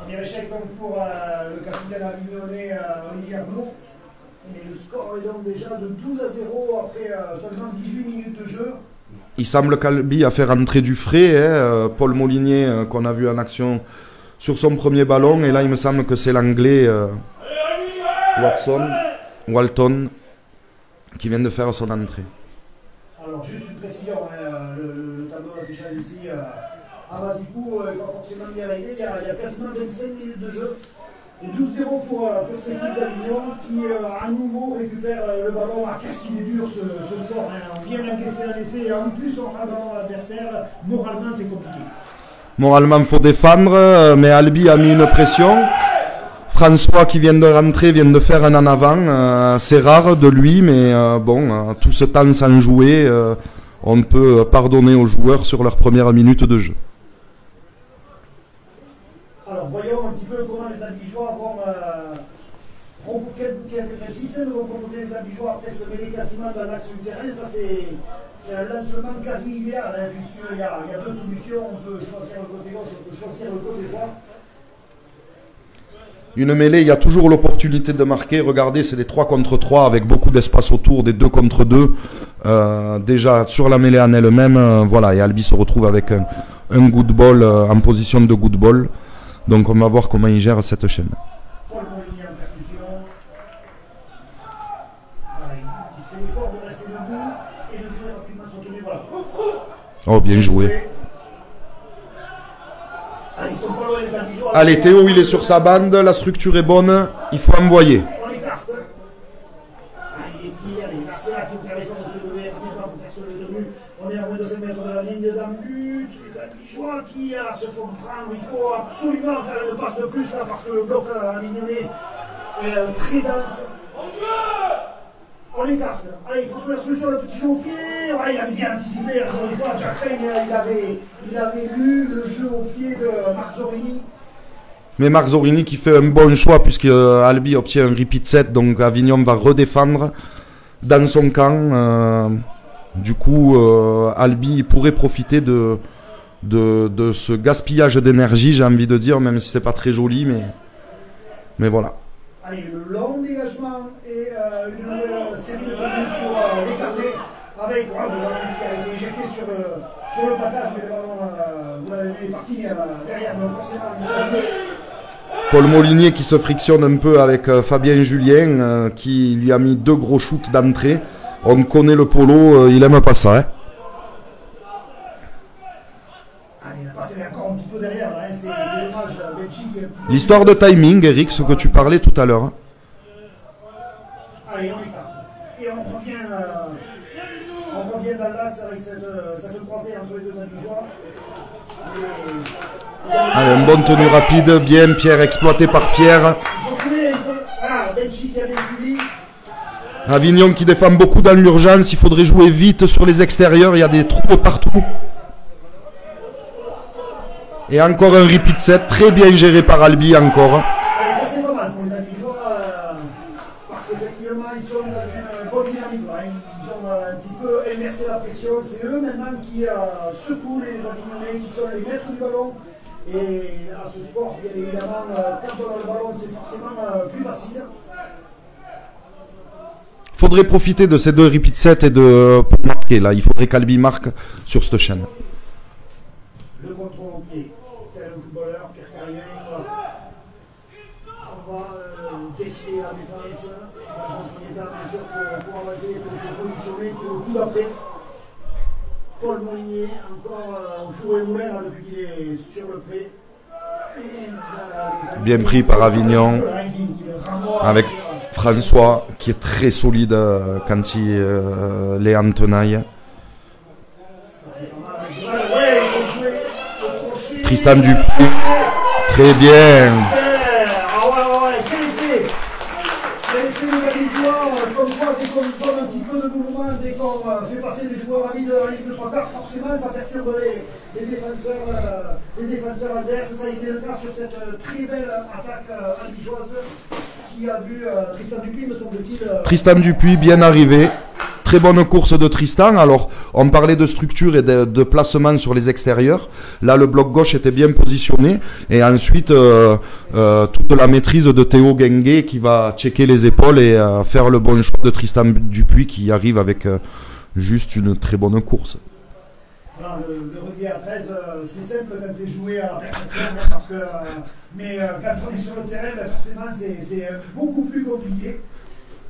Premier échec donc pour le capitaine avignonnais Olivier Arnaud. Mais le score est donc déjà de 12-0 après seulement 18 minutes de jeu. Il semble qu'Albi a fait rentrer du frais, hein, Paul Molinier qu'on a vu en action sur son premier ballon, et là il me semble que c'est l'anglais Walton qui vient de faire son entrée. Alors juste une précision, hein, le tableau affichage ici à Mazipou n'est pas forcément bien réglé, il y a quasiment 25 minutes de jeu, et 12-0 pour cette équipe d'Avignon qui à nouveau récupère le ballon. Qu'est-ce qu'il est dur ce sport, hein. On vient d'encaisser un essai et en plus on rend le ballon à l'adversaire, moralement c'est compliqué. Moralement, il faut défendre, mais Albi a mis une pression. François, qui vient de rentrer, vient de faire un en avant. C'est rare de lui, mais bon, tout ce temps sans jouer, on peut pardonner aux joueurs sur leur première minute de jeu. Alors, voyons un petit peu comment les Albigeois vont... quel système vont proposer les Albigeois après se mêler quasiment dans l'axe du terrain. Ça, c'est un lancement quasi idéal, hein, puisqu'il y a deux solutions. On peut choisir le côté gauche, on peut choisir le côté droit. Une mêlée, il y a toujours l'opportunité de marquer. Regardez, c'est des 3 contre 3 avec beaucoup d'espace autour, des 2 contre 2. Déjà, sur la mêlée en elle-même, voilà, et Albi se retrouve avec un good ball, en position de good ball. Donc on va voir comment il gère cette chaîne. Paul Molinier en percussion. Voilà, il fait l'effort de rester debout et de jouer rapidement son tenue. Voilà. Oh, bien joué. Ils sont pas loin, les Albigeois. Allez, Théo, il est sur sa bande, la structure est bonne, il faut envoyer. On l'écarte. Il est plié, allez, c'est là qu'il faut faire l'effort de se lever, pour faire ce début. On est à moins de 5 mètres de la ligne dans le but, les Albigeois qui se font prendre. Il faut absolument faire une passe de plus là parce que le bloc avignonné est très dense. On l'écarte. Allez, il faut trouver la solution, le petit jeu au pied. Ouais, il avait bien anticipé, encore une fois. Jack Train, il avait lu le jeu au pied de Marc Zorini. Mais Marc Zorini qui fait un bon choix puisque Albi obtient un repeat set, donc Avignon va redéfendre dans son camp. Du coup, Albi pourrait profiter de ce gaspillage d'énergie, j'ai envie de dire, même si c'est pas très joli, mais voilà. Allez, le long dégagement et une nouvelle série de tenues pour l'écarter avec le ballon qui a été éjecté sur le plaquage, mais le ballon, vous l'avez vu, est parti derrière, donc forcément. Paul Molinier qui se frictionne un peu avec Fabien Julien qui lui a mis 2 gros shoots d'entrée. On connaît le Polo, il aime pas ça. Hein. Il a passé encore un petit peu derrière, là, hein. C'est dommage, Belgique. L'histoire de timing, Eric, ce que tu parlais tout à l'heure. Hein. Allez, on écarte. Et on revient dans l'axe avec cette croisée entre les deux Albigeois. Allez, une bonne tenue rapide, bien, Pierre exploité par Pierre. Voilà, Belgique avait suivi. Avignon qui défend beaucoup dans l'urgence, il faudrait jouer vite sur les extérieurs, il y a des troupes partout. Et encore un repeat set, très bien géré par Albi encore. Et ça c'est pas mal pour les Albigeois, parce qu'effectivement ils sont dans une bonne dynamique. Hein. Ils ont un petit peu inversé la pression, c'est eux maintenant qui secouent les Avignonnais, qui sont les maîtres du ballon. Et à ce sport, bien évidemment, quand on a le ballon c'est forcément plus facile. Il faudrait profiter de ces 2 repeat sets et pour marquer là. Il faudrait qu'Albi marque sur cette chaîne. Le contrôle au pied, tel un footballeur, Pierre Carrier. On va défier la défense. Dans un premier temps, bien sûr, il faut avancer, il faut se positionner. Puis au coup d'après, Paul Molinier, encore au four et moulin depuis qu'il est sur le pré. Bien pris par Avignon. Avec François qui est très solide quand il est en tenaille. Tristan Dupuis, très bien. Laissez les Albigeois, comme quoi, dès qu'on donne un petit peu de mouvement, dès qu'on fait passer les joueurs à vide dans la ligne de 3 quarts, forcément ça perturbe les défenseurs adverses. Ça a été le cas sur cette très belle attaque albigeoise qui a vu Tristan Dupuis, me semble-t-il. Tristan Dupuis, bien arrivé. Très bonne course de Tristan. Alors, on parlait de structure et de placement sur les extérieurs. Là, le bloc gauche était bien positionné. Et ensuite, toute la maîtrise de Théo Guenguet qui va checker les épaules et faire le bon choix de Tristan Dupuis qui arrive avec juste une très bonne course. Voilà, le rugby à 13, c'est simple quand c'est joué à la perfection, parce que, mais quand on est sur le terrain, forcément, c'est beaucoup plus compliqué.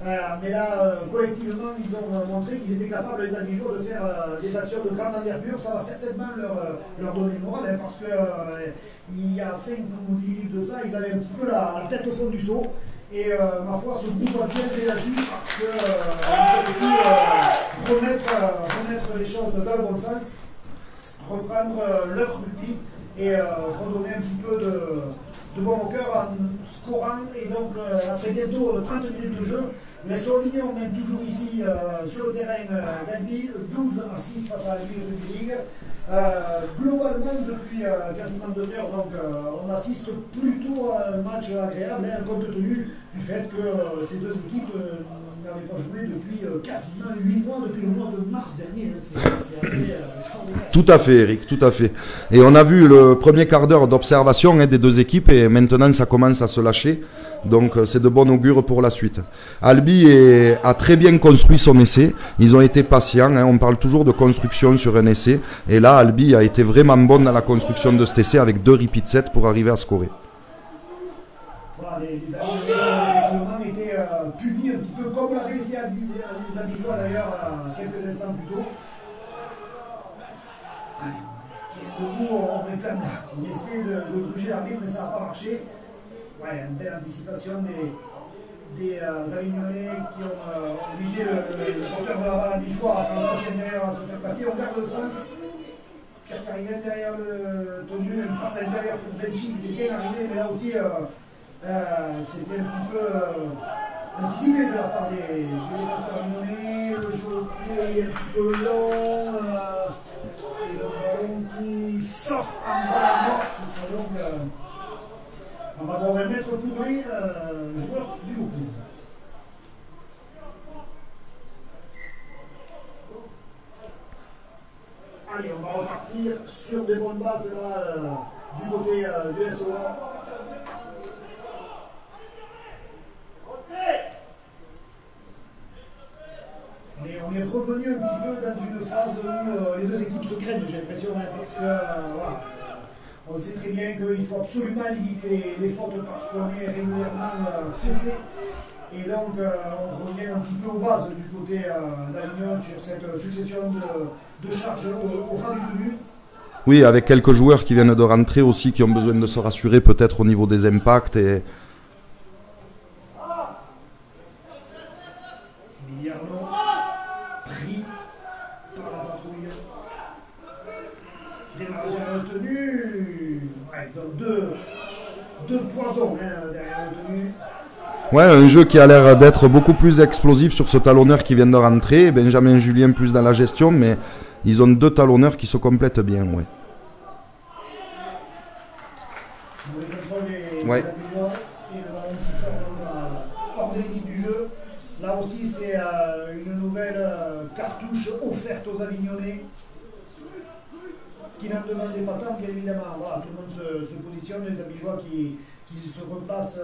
Mais là, collectivement, ils ont montré qu'ils étaient capables, les Albigeois, de faire des actions de grande envergure. Ça va certainement leur donner le moral, hein, parce que il y a 5 ou 10 minutes de ça, ils avaient un petit peu la tête au fond du seau. Et ma foi, ce groupe a bien réagi parce qu'ils ont aussi remettre les choses dans le bon sens, reprendre leur rugby et redonner un petit peu de bon au cœur en scorant. Et donc, après bientôt 30 minutes de jeu, les Soliniers on mène toujours ici sur le terrain d'Albi, 12-6 face à Albi Rugby League. Globalement, depuis quasiment 2 heures, donc, on assiste plutôt à un match agréable, hein, compte tenu du fait que ces deux équipes n'avaient pas joué depuis quasiment 8 mois, depuis le mois de mars dernier. Hein. C'est assez extraordinaire. Tout à fait, Eric, tout à fait. Et on a vu le premier quart d'heure d'observation des deux équipes et maintenant ça commence à se lâcher. Donc c'est de bon augure pour la suite. Albi a très bien construit son essai. Ils ont été patients. Hein. On parle toujours de construction sur un essai. Et là, Albi a été vraiment bon dans la construction de cet essai avec 2 repeat sets pour arriver à scorer. Voilà, les Albigeois étaient punis un petit peu comme l'avaient été les Albigeois d'ailleurs quelques instants plus tôt. Allez, on réclame là. On essaie de gruger l'arbitre, mais ça n'a pas marché. Ouais, une belle anticipation des Avignonnais qui ont obligé le porteur de la balle albigeois à faire un prochain derrière à se faire plaquer. On garde le sens. quand il est derrière le tenu, il passe à l'intérieur pour Benji, il est bien arrivé, mais là aussi, c'était un petit peu anticipé de la part des défenseurs lyonnais. Le jeu au pied est un petit peu long, et le ballon qui sort en bas morte. Donc, on va devoir mettre pour les joueurs du Vaucluse. Allez, on va repartir sur des bonnes bases là, du côté du SOA. On est revenu un petit peu dans une phase où les deux équipes se craignent, j'ai l'impression, parce que voilà, on sait très bien qu'il faut absolument limiter les fautes parce qu'on est régulièrement fessé. Et donc on revient un petit peu aux bases du côté d'Avignon sur cette succession de charges au ras du but. Oui, avec quelques joueurs qui viennent de rentrer aussi, qui ont besoin de se rassurer peut-être au niveau des impacts. Et... Miliarno, pris par la patrouille. Démarrage retenu. Ouais, ils ont deux poisons derrière retenu. Ouais, un jeu qui a l'air d'être beaucoup plus explosif sur ce talonneur qui vient de rentrer. Benjamin Julien plus dans la gestion, mais ils ont deux talonneurs qui se complètent bien. Ouais. Ouais. Et le ballon qui sort hors de limite du jeu. Là aussi, c'est une nouvelle cartouche offerte aux Avignonnais qui n'en demandaient pas tant, bien évidemment. Voilà, tout le monde se positionne, les Avignois qui se replacent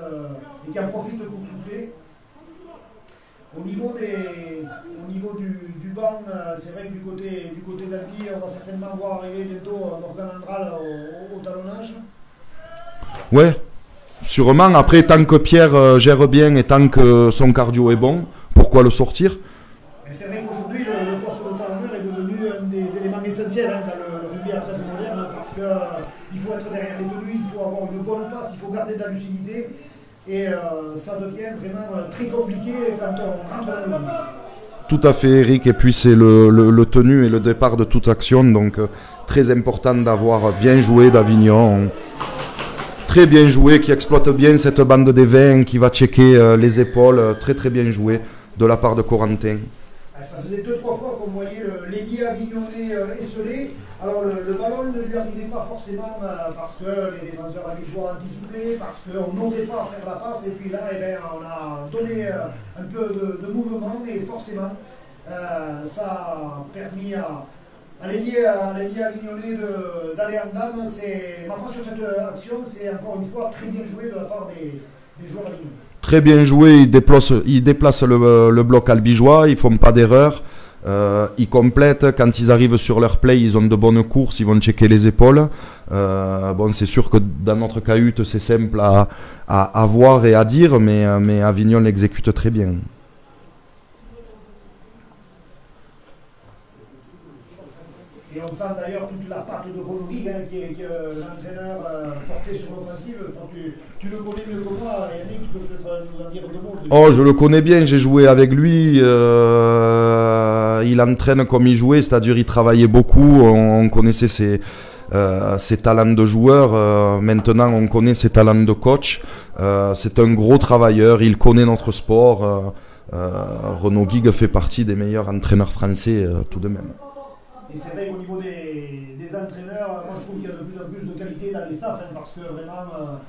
et qui en profitent pour souffler. Au niveau du banc, c'est vrai que du côté d'Albi, on va certainement voir arriver bientôt Morgan Andral au talonnage. Ouais, sûrement. Après, tant que Pierre gère bien et tant que son cardio est bon, pourquoi le sortir? C'est vrai qu'aujourd'hui, le poste de talonneur est devenu un des éléments essentiels dans le rugby à 13 moderne, parce qu'il faut être derrière les tenues, il faut avoir une bonne passe, il faut garder de la lucidité. Et ça devient vraiment très compliqué quand on rentre dans le rugby. Tout à fait, Eric. Et puis c'est le tenue et le départ de toute action. Donc très important d'avoir bien joué d'Avignon. Très bien joué, qui exploite bien cette bande des 20, qui va checker les épaules. Très très bien joué de la part de Corentin. Ça faisait 2-3 fois qu'on voyait l'ailier avignonnais esselé. Alors le ballon ne lui arrivait pas forcément parce que les défenseurs avigeois anticipaient, parce qu'on n'osait pas faire la passe. Et puis là, on a donné un peu de mouvement et forcément ça a permis à l'ailier avignonnais d'aller en dame. Ma phrase sur cette action, c'est encore une fois très bien joué de la part des joueurs avignonnais. Très bien joué, ils déplacent le bloc albigeois, ils font pas d'erreur, ils complètent. Quand ils arrivent sur leur play, ils ont de bonnes courses, ils vont checker les épaules. Bon, c'est sûr que dans notre cahute, c'est simple à voir et à dire, mais Avignon l'exécute très bien. Et on sent d'ailleurs toute la patte de Renaud Guig, qui est l'entraîneur porté sur l'offensive. Tu le connais mieux que moi, Yannick, tu peux peut-être nous en dire deux mots. Oh, je le connais bien, j'ai joué avec lui. Il entraîne comme il jouait, c'est-à-dire il travaillait beaucoup. On connaissait ses talents de joueur. Maintenant, on connaît ses talents de coach. C'est un gros travailleur, il connaît notre sport. Renaud Guig fait partie des meilleurs entraîneurs français, tout de même. Et c'est vrai qu'au niveau des entraîneurs, moi je trouve qu'il y a de plus en plus de qualité dans les staffs, parce que vraiment,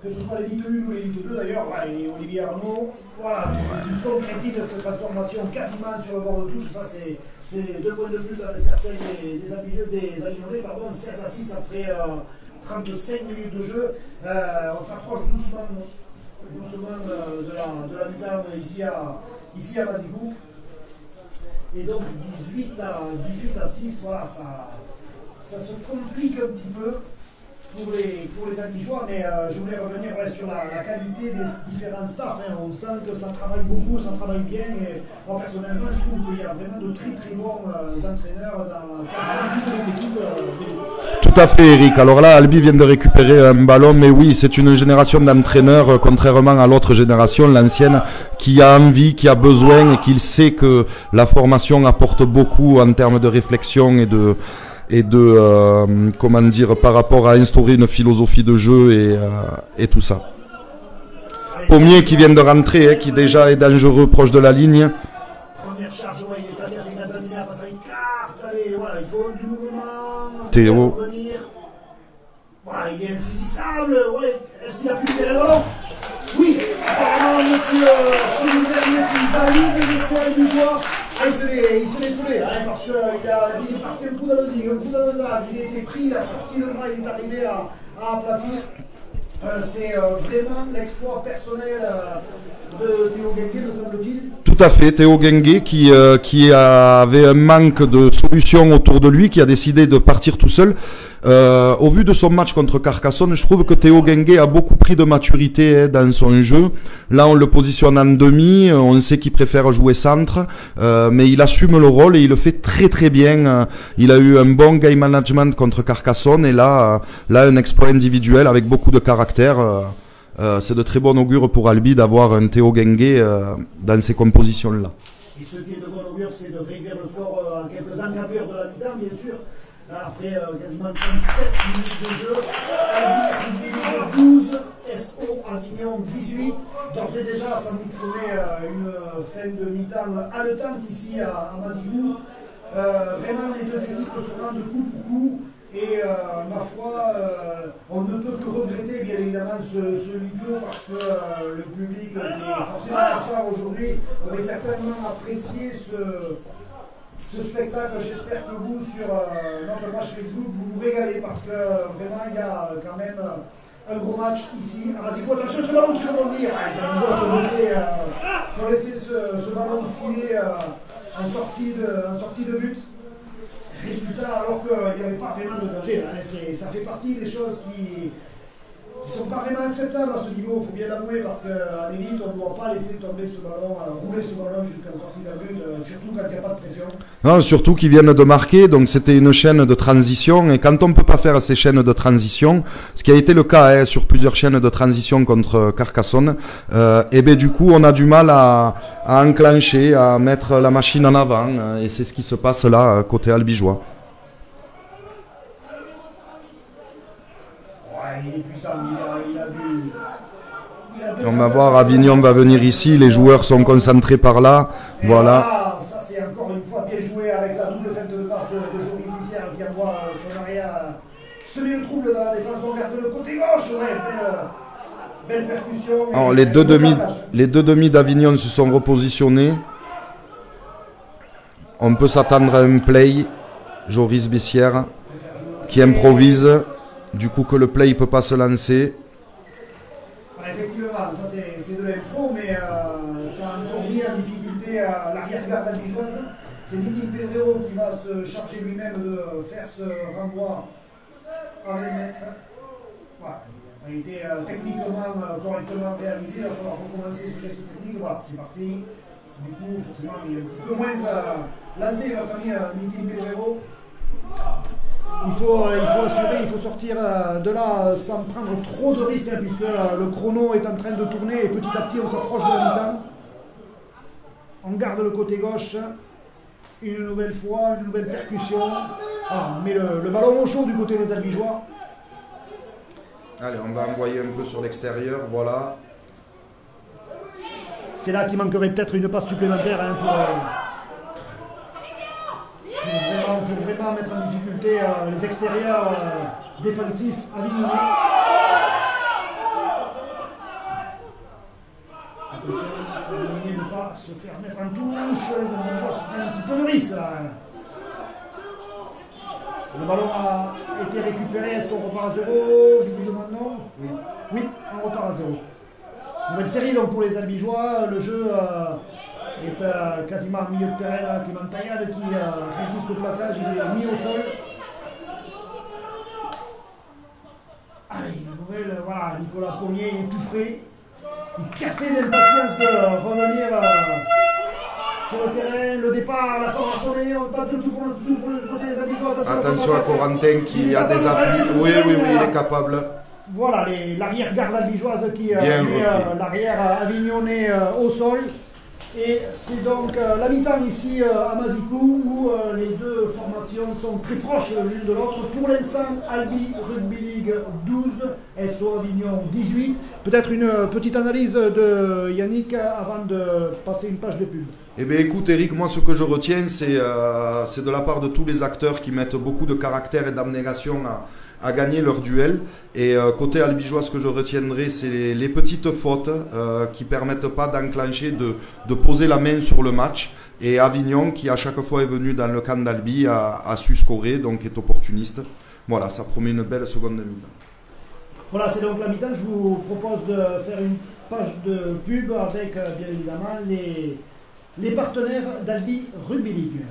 que ce soit l'élite 1 ou l'élite 2 d'ailleurs, et Olivier Arnaud, voilà, qui concrétise cette transformation quasiment sur le bord de touche. Ça c'est 2 points de plus dans l'escarcelle des Avignonnais, 16 à 6 après 35 minutes de jeu. On s'approche doucement de la mi-temps ici à Mazigou. Et donc 18 à 6, voilà, ça se complique un petit peu pour les Avigeois, mais je voulais revenir sur la qualité des différents staffs. On sent que ça travaille beaucoup, ça travaille bien, et moi personnellement je trouve qu'il y a vraiment de très très bons entraîneurs dans quasiment toutes les équipes. Tout à fait, Eric. Alors là, Albi vient de récupérer un ballon, mais oui, c'est une génération d'entraîneurs, contrairement à l'autre génération, l'ancienne, qui a envie, qui a besoin et qui sait que la formation apporte beaucoup en termes de réflexion et et de comment dire, par rapport à instaurer une philosophie de jeu et tout ça. Pommier qui vient de rentrer, qui déjà est dangereux proche de la ligne. Première charge, ouais, il est pas bien, c'est 4 cm, ça écarte, allez, voilà, il faut du mouvement. Théo. Voilà, il est insaisissable, ouais, est-ce qu'il a pu faire le ballon? Oui, apparemment, monsieur, c'est le dernier qui valide l'essai du joueur. Ah, il se l'est coulé, hein, parce qu'il est parti un coup d'alosig, il a été pris, il a sorti le bras, il est arrivé à aplatir. C'est vraiment l'exploit personnel de Théo Gengué, me semble-t-il. Tout à fait, Théo Gengué qui avait un manque de solution autour de lui, qui a décidé de partir tout seul. Au vu de son match contre Carcassonne, je trouve que Théo Gengué a beaucoup pris de maturité dans son jeu. Là, on le positionne en demi, on sait qu'il préfère jouer centre, mais il assume le rôle et il le fait très très bien. Il a eu un bon game management contre Carcassonne et là un exploit individuel avec beaucoup de caractère. C'est de très bon augure pour Albi d'avoir un Théo Gengué dans ces compositions-là. Et ce qui est de bon augure, c'est de réduire le score en quelques encablures de la mi-temps, bien sûr. Après quasiment 37 minutes de jeu, Albi 12, SO Avignon 18. D'ores et déjà, ça nous promet une fin de mi-temps haletante ici à Mazigou. Vraiment, les deux équipes se rendent coup pour coup. Et ma foi, on ne peut que regretter bien évidemment ce huis clos parce que le public qui est forcément absent aujourd'hui aurait certainement apprécié ce spectacle. J'espère que vous, sur notre match Facebook, vous vous régalez parce que vraiment il y a quand même un gros match ici. Mazigou, attention, ce ballon qui rebondit. Les joueurs qui ont laissé ce ballon filer en sortie de but. Résultat, alors qu'il n'y avait pas vraiment de danger. Hein. Ça fait partie des choses qui sont pas vraiment acceptables à ce niveau, il faut bien l'avouer, parce qu'en élite, on ne doit pas laisser tomber ce ballon, rouler ce ballon jusqu'à la sortie d'un but, surtout quand il n'y a pas de pression. Non, surtout qu'ils viennent de marquer, donc c'était une chaîne de transition, et quand on ne peut pas faire ces chaînes de transition, ce qui a été le cas sur plusieurs chaînes de transition contre Carcassonne, et bien du coup on a du mal à enclencher, à mettre la machine en avant, et c'est ce qui se passe là, côté albigeois. Il est puissant, on va voir, Avignon va venir ici, les joueurs sont concentrés par là, et voilà. Ça c'est encore une fois bien joué avec la double feinte de passe de Joris Vissère qui envoie son arrière semer le trouble dans la défense, on garde le côté gauche, ouais, belle percussion. Alors, les deux demi d'Avignon se sont repositionnés. On peut s'attendre à un play, Joris Vissère qui improvise. Du coup que le play ne peut pas se lancer. Effectivement, ça c'est de l'impro, mais ça a encore mis en difficulté l'arrière-garde albigeoise. C'est Nitin Pedro qui va se charger lui-même de faire ce renvoi à 20 mètres. Voilà. Il a été techniquement correctement réalisé, il va falloir recommencer ce geste technique. Voilà, c'est parti. Du coup, forcément, il est un petit peu moins lancé, notre ami Nitin Pedro. Il faut assurer, il faut sortir de là sans prendre trop de risques, hein, puisque le chrono est en train de tourner et petit à petit on s'approche de la mi-temps. On garde le côté gauche, une nouvelle fois, une nouvelle percussion. Ah, mais le ballon au chaud du côté des albigeois. Allez, on va envoyer un peu sur l'extérieur, voilà. C'est là qu'il manquerait peut-être une passe supplémentaire hein, pour vraiment mettre en difficulté les extérieurs défensifs avignonnais. Attention, ne pas se faire mettre en touche, les joueurs prennent un petit peu de risque là. Le ballon a été récupéré, est-ce qu'on repart à 0? Visiblement non. Oui, on repart à 0. Nouvelle série donc pour les albigeois, le jeu est quasiment au milieu de terrain, Clément Taillade qui résiste au plaquage, il est mis au sol. Une nouvelle, voilà, Nicolas Pommier est tout frais. Une café d'impatience de revenir sur le terrain, le départ, la corde a sonné, on tape tout pour le côté des albigeois. Attention à Corentin qui a des appuis, oui, il est capable. Voilà, l'arrière-garde albigeoise qui met l'arrière avignonnais au sol. Et c'est donc la mi-temps ici à Mazicou où les deux formations sont très proches l'une de l'autre. Pour l'instant, Albi Rugby League 12, SO Avignon 18. Peut-être une petite analyse de Yannick avant de passer une page de pub. Eh bien écoute Eric, moi ce que je retiens c'est de la part de tous les acteurs qui mettent beaucoup de caractère et d'abnégation à gagner leur duel. Et côté albigeois, ce que je retiendrai, c'est les petites fautes qui ne permettent pas d'enclencher, de poser la main sur le match. Et Avignon, qui à chaque fois est venu dans le camp d'Albi, a su scorer, donc est opportuniste. Voilà, ça promet une belle seconde mi-temps. Voilà, c'est donc la mi-temps. Je vous propose de faire une page de pub avec, bien évidemment, les partenaires d'Albi Rugby League.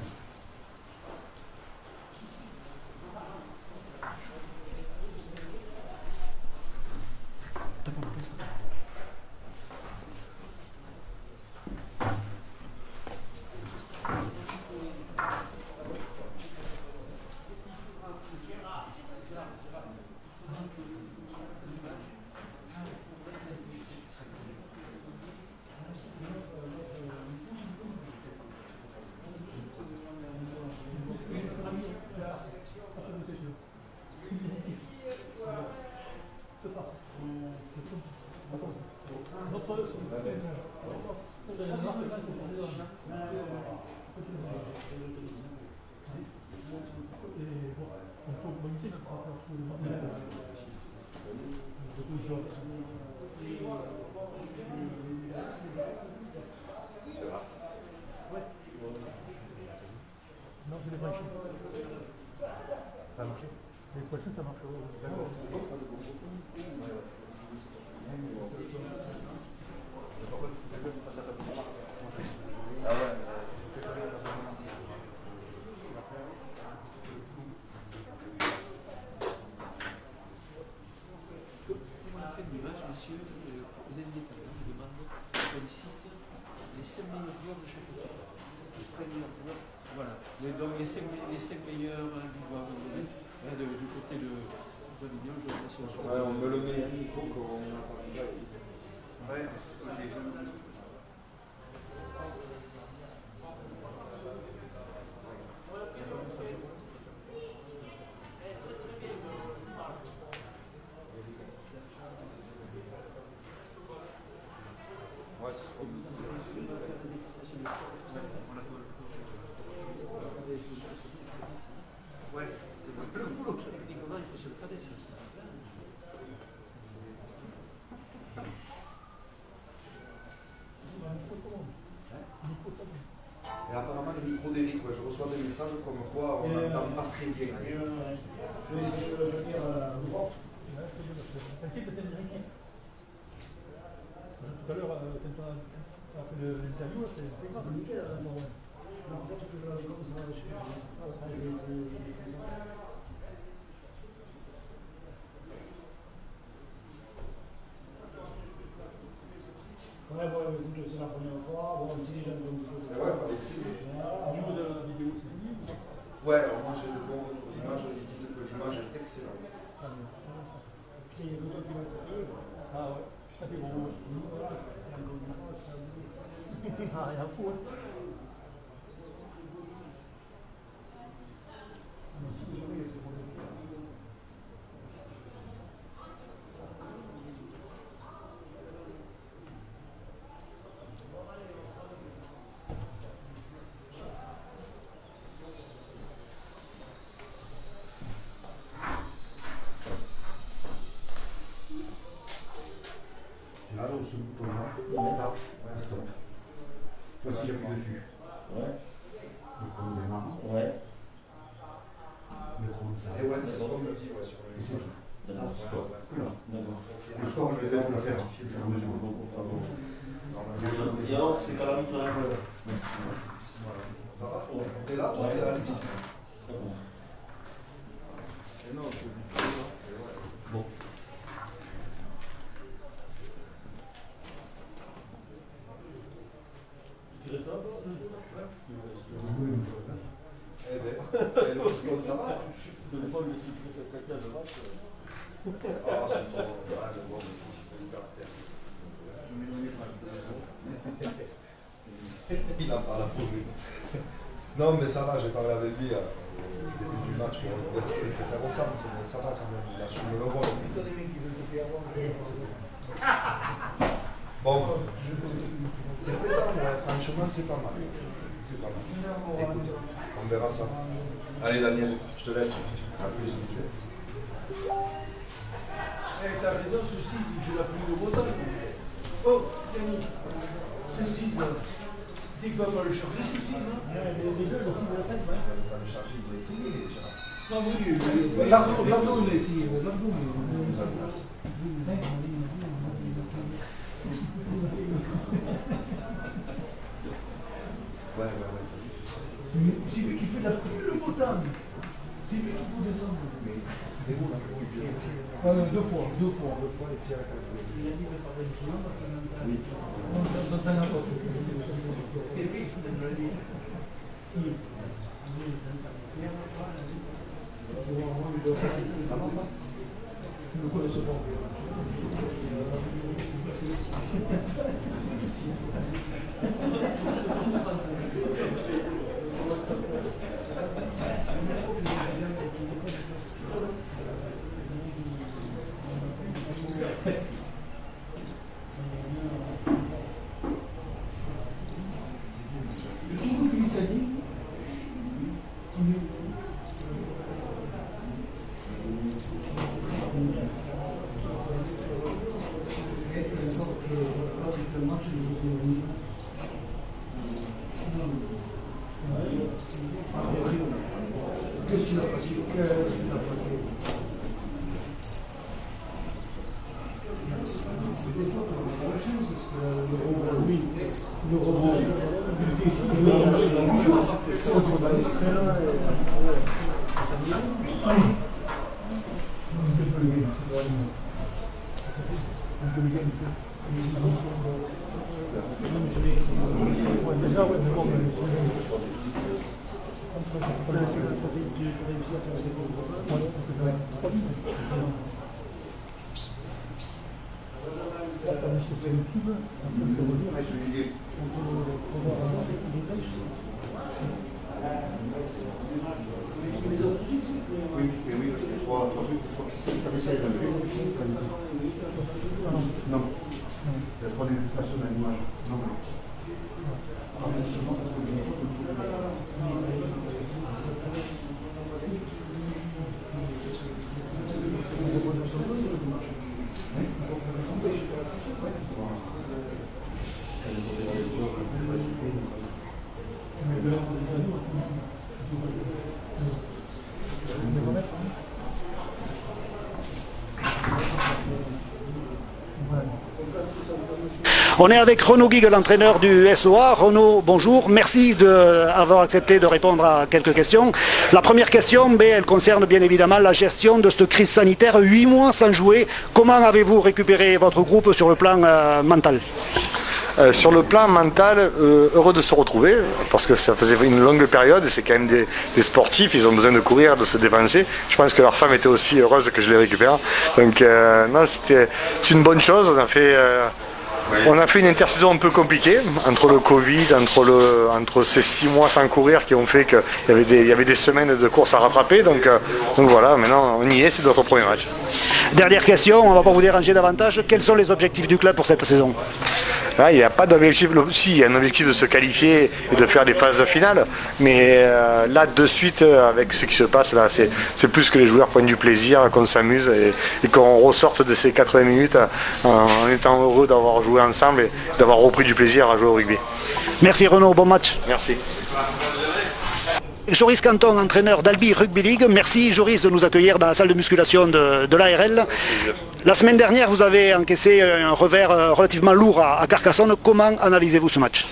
Ça a marché. Les prochains, ça marche. Voilà, donc les 5 meilleurs du côté de Avignon, je sais pas si on me le met à Nico qu'on a parlé. Ouais, Et apparemment le micro d'Eric, je reçois des messages comme quoi on n'entend pas très bien. Je vais essayer de le tenir droit. Tout à l'heure, quand on a fait l'interview, c'est nickel. Non, peut-être que je l'avais comme ça. Je vais essayer de faire ça. Ouais, écoute, c'est la première fois. Bon, si les gens ont au niveau de la vidéo, c'est fini. Ouais, alors moi j'ai de bons retours d'image, ils disent que l'image est excellente. Ah, mais, Putain, il y a que toi qui vas être ah ouais, putain, t'es gros. Ah, rien à foutre. Là, on se bouton là, stop. Voici j'appuie dessus. Ouais. Le chrono démarre. Ouais. Le chrono s'arrête. Et ouais, c'est ce qu'on me dit, ouais, sur les messages. D'accord. Stop. D'accord. Le score, je vais le faire au fur et à mesure. Et alors, c'est pas la même chose. Ça va? T'es là, toi, t'es là. D'accord. Non, Bon. Tu restes là? Eh ben, ça va? Je ne sais pas le caca de vache. Ah, c'est bon. Ah, je vois, mais je fais du caractère. Il n'a pas la posé. Non, mais ça va, j'ai parlé avec lui au début du match pour il préfère au centre, mais ça va quand même, il assume le rôle. Bon, c'est plaisant, mais franchement, c'est pas mal. C'est pas mal. Écoute, on verra ça. Allez, Daniel, je te laisse. À plus, Lisette. T'as raison, ce 6, il fait la pluie au beau temps. Oh, Denis, ce 6 là. Dès qu'il va pas le charger, ce 6 là. Les deux, le 6 et le 7, Il va le charger, il va essayer déjà. Non, oui, Lardo, il a essayé. Lardo, Ouais. c'est lui qui fait la pluie le beau temps. C'est lui qui faut descendre. C'est bon, là, Deux fois. les pieds à la carte. il a dit de parler souvent parce que Oui. dans un autre Nous connaissons pas. On est avec Renaud Guigue, l'entraîneur du SOA. Renaud, bonjour. Merci d'avoir accepté de répondre à quelques questions. La première question, elle concerne bien évidemment la gestion de cette crise sanitaire. 8 mois sans jouer. Comment avez-vous récupéré votre groupe sur le plan mental ? Sur le plan mental, heureux de se retrouver, parce que ça faisait une longue période et c'est quand même des sportifs, ils ont besoin de courir, de se dépenser. Je pense que leur femme était aussi heureuse que je les récupère. Donc non, c'est une bonne chose. On a fait une intersaison un peu compliquée entre le Covid, entre ces 6 mois sans courir qui ont fait qu'il y avait des semaines de course à rattraper. Donc voilà, maintenant on y est, c'est notre premier match. Dernière question, on ne va pas vous déranger davantage. Quels sont les objectifs du club pour cette saison ? Là, il n'y a pas d'objectif. Si, il y a un objectif de se qualifier et de faire des phases finales. Mais là, de suite, avec ce qui se passe, là, c'est plus que les joueurs prennent du plaisir, qu'on s'amuse et qu'on ressorte de ces 80 minutes en étant heureux d'avoir joué ensemble et d'avoir repris du plaisir à jouer au rugby. Merci Renaud, bon match. Merci. Joris Canton, entraîneur d'Albi Rugby League. Merci Joris de nous accueillir dans la salle de musculation de l'ARL. La semaine dernière, vous avez encaissé un revers relativement lourd à Carcassonne. Comment analysez-vous ce match ?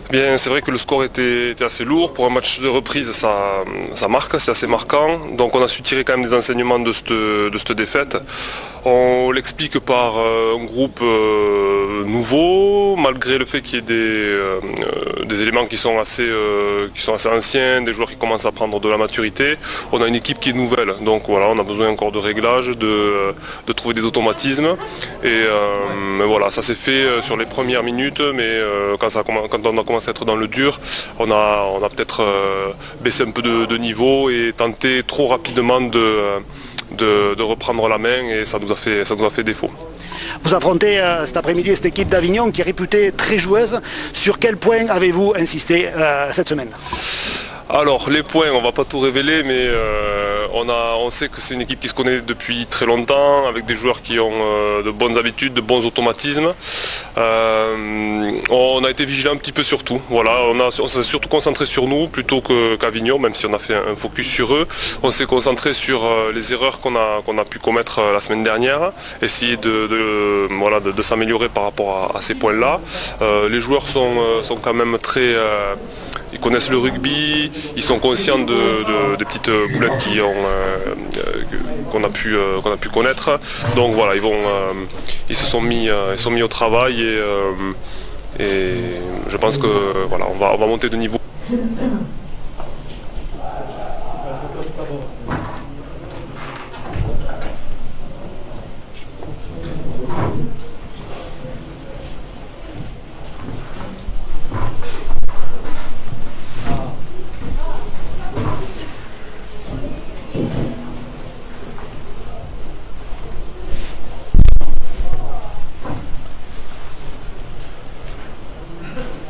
Bien, c'est vrai que le score était assez lourd. Pour un match de reprise, ça marque, c'est assez marquant. Donc on a su tirer quand même des enseignements de cette défaite. On l'explique par un groupe nouveau, malgré le fait qu'il y ait des éléments qui sont assez anciens, des joueurs qui commencent à prendre de la maturité. On a une équipe qui est nouvelle, donc voilà, on a besoin encore de réglages, de trouver des automatismes. Et voilà, ça s'est fait sur les premières minutes, mais quand on a commencé à être dans le dur, on a peut-être baissé un peu de niveau et tenté trop rapidement de reprendre la main, et ça nous a fait défaut. Vous affrontez cet après-midi cette équipe d'Avignon qui est réputée très joueuse. Sur quel point avez-vous insisté cette semaine? Alors les points, on va pas tout révéler, mais on sait que c'est une équipe qui se connaît depuis très longtemps, avec des joueurs qui ont de bonnes habitudes, de bons automatismes. On a été vigilant un petit peu sur tout. Voilà, on s'est surtout concentré sur nous plutôt qu'Avignon, même si on a fait un focus sur eux. On s'est concentré sur les erreurs qu'on a pu commettre la semaine dernière, essayer de s'améliorer par rapport à ces points-là. Les joueurs sont quand même très... ils connaissent le rugby, ils sont conscients des petites boulettes qu'on a pu connaître. Donc voilà, ils se sont mis au travail, et je pense que voilà, on va monter de niveau.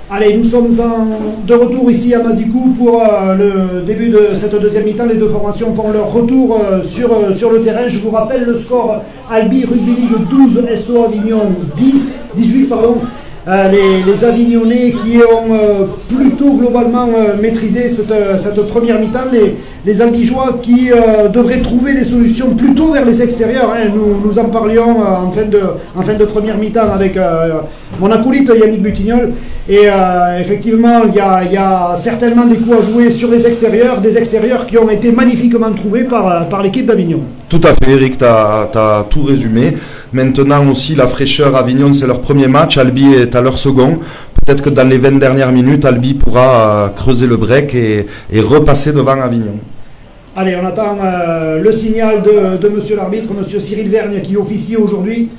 Allez, nous sommes de retour ici à Mazikou pour le début de cette deuxième mi-temps. Les deux formations font leur retour sur le terrain. Je vous rappelle le score: Albi Rugby League 12, SO Avignon 18 pardon. Les Avignonnais qui ont plutôt globalement maîtrisé cette première mi-temps. Les Albigeois qui devraient trouver des solutions plutôt vers les extérieurs. Hein. Nous en parlions en fin de première mi-temps avec mon acolyte Yannick Butignol. Et effectivement, il y a certainement des coups à jouer sur les extérieurs, des extérieurs qui ont été magnifiquement trouvés par l'équipe d'Avignon. Tout à fait, Eric, tu as tout résumé. Maintenant aussi, la fraîcheur. Avignon, c'est leur premier match, Albi est à leur second. Peut-être que dans les 20 dernières minutes, Albi pourra creuser le break et repasser devant Avignon. Allez, on attend le signal de monsieur l'arbitre, monsieur Cyril Vergne, qui officie aujourd'hui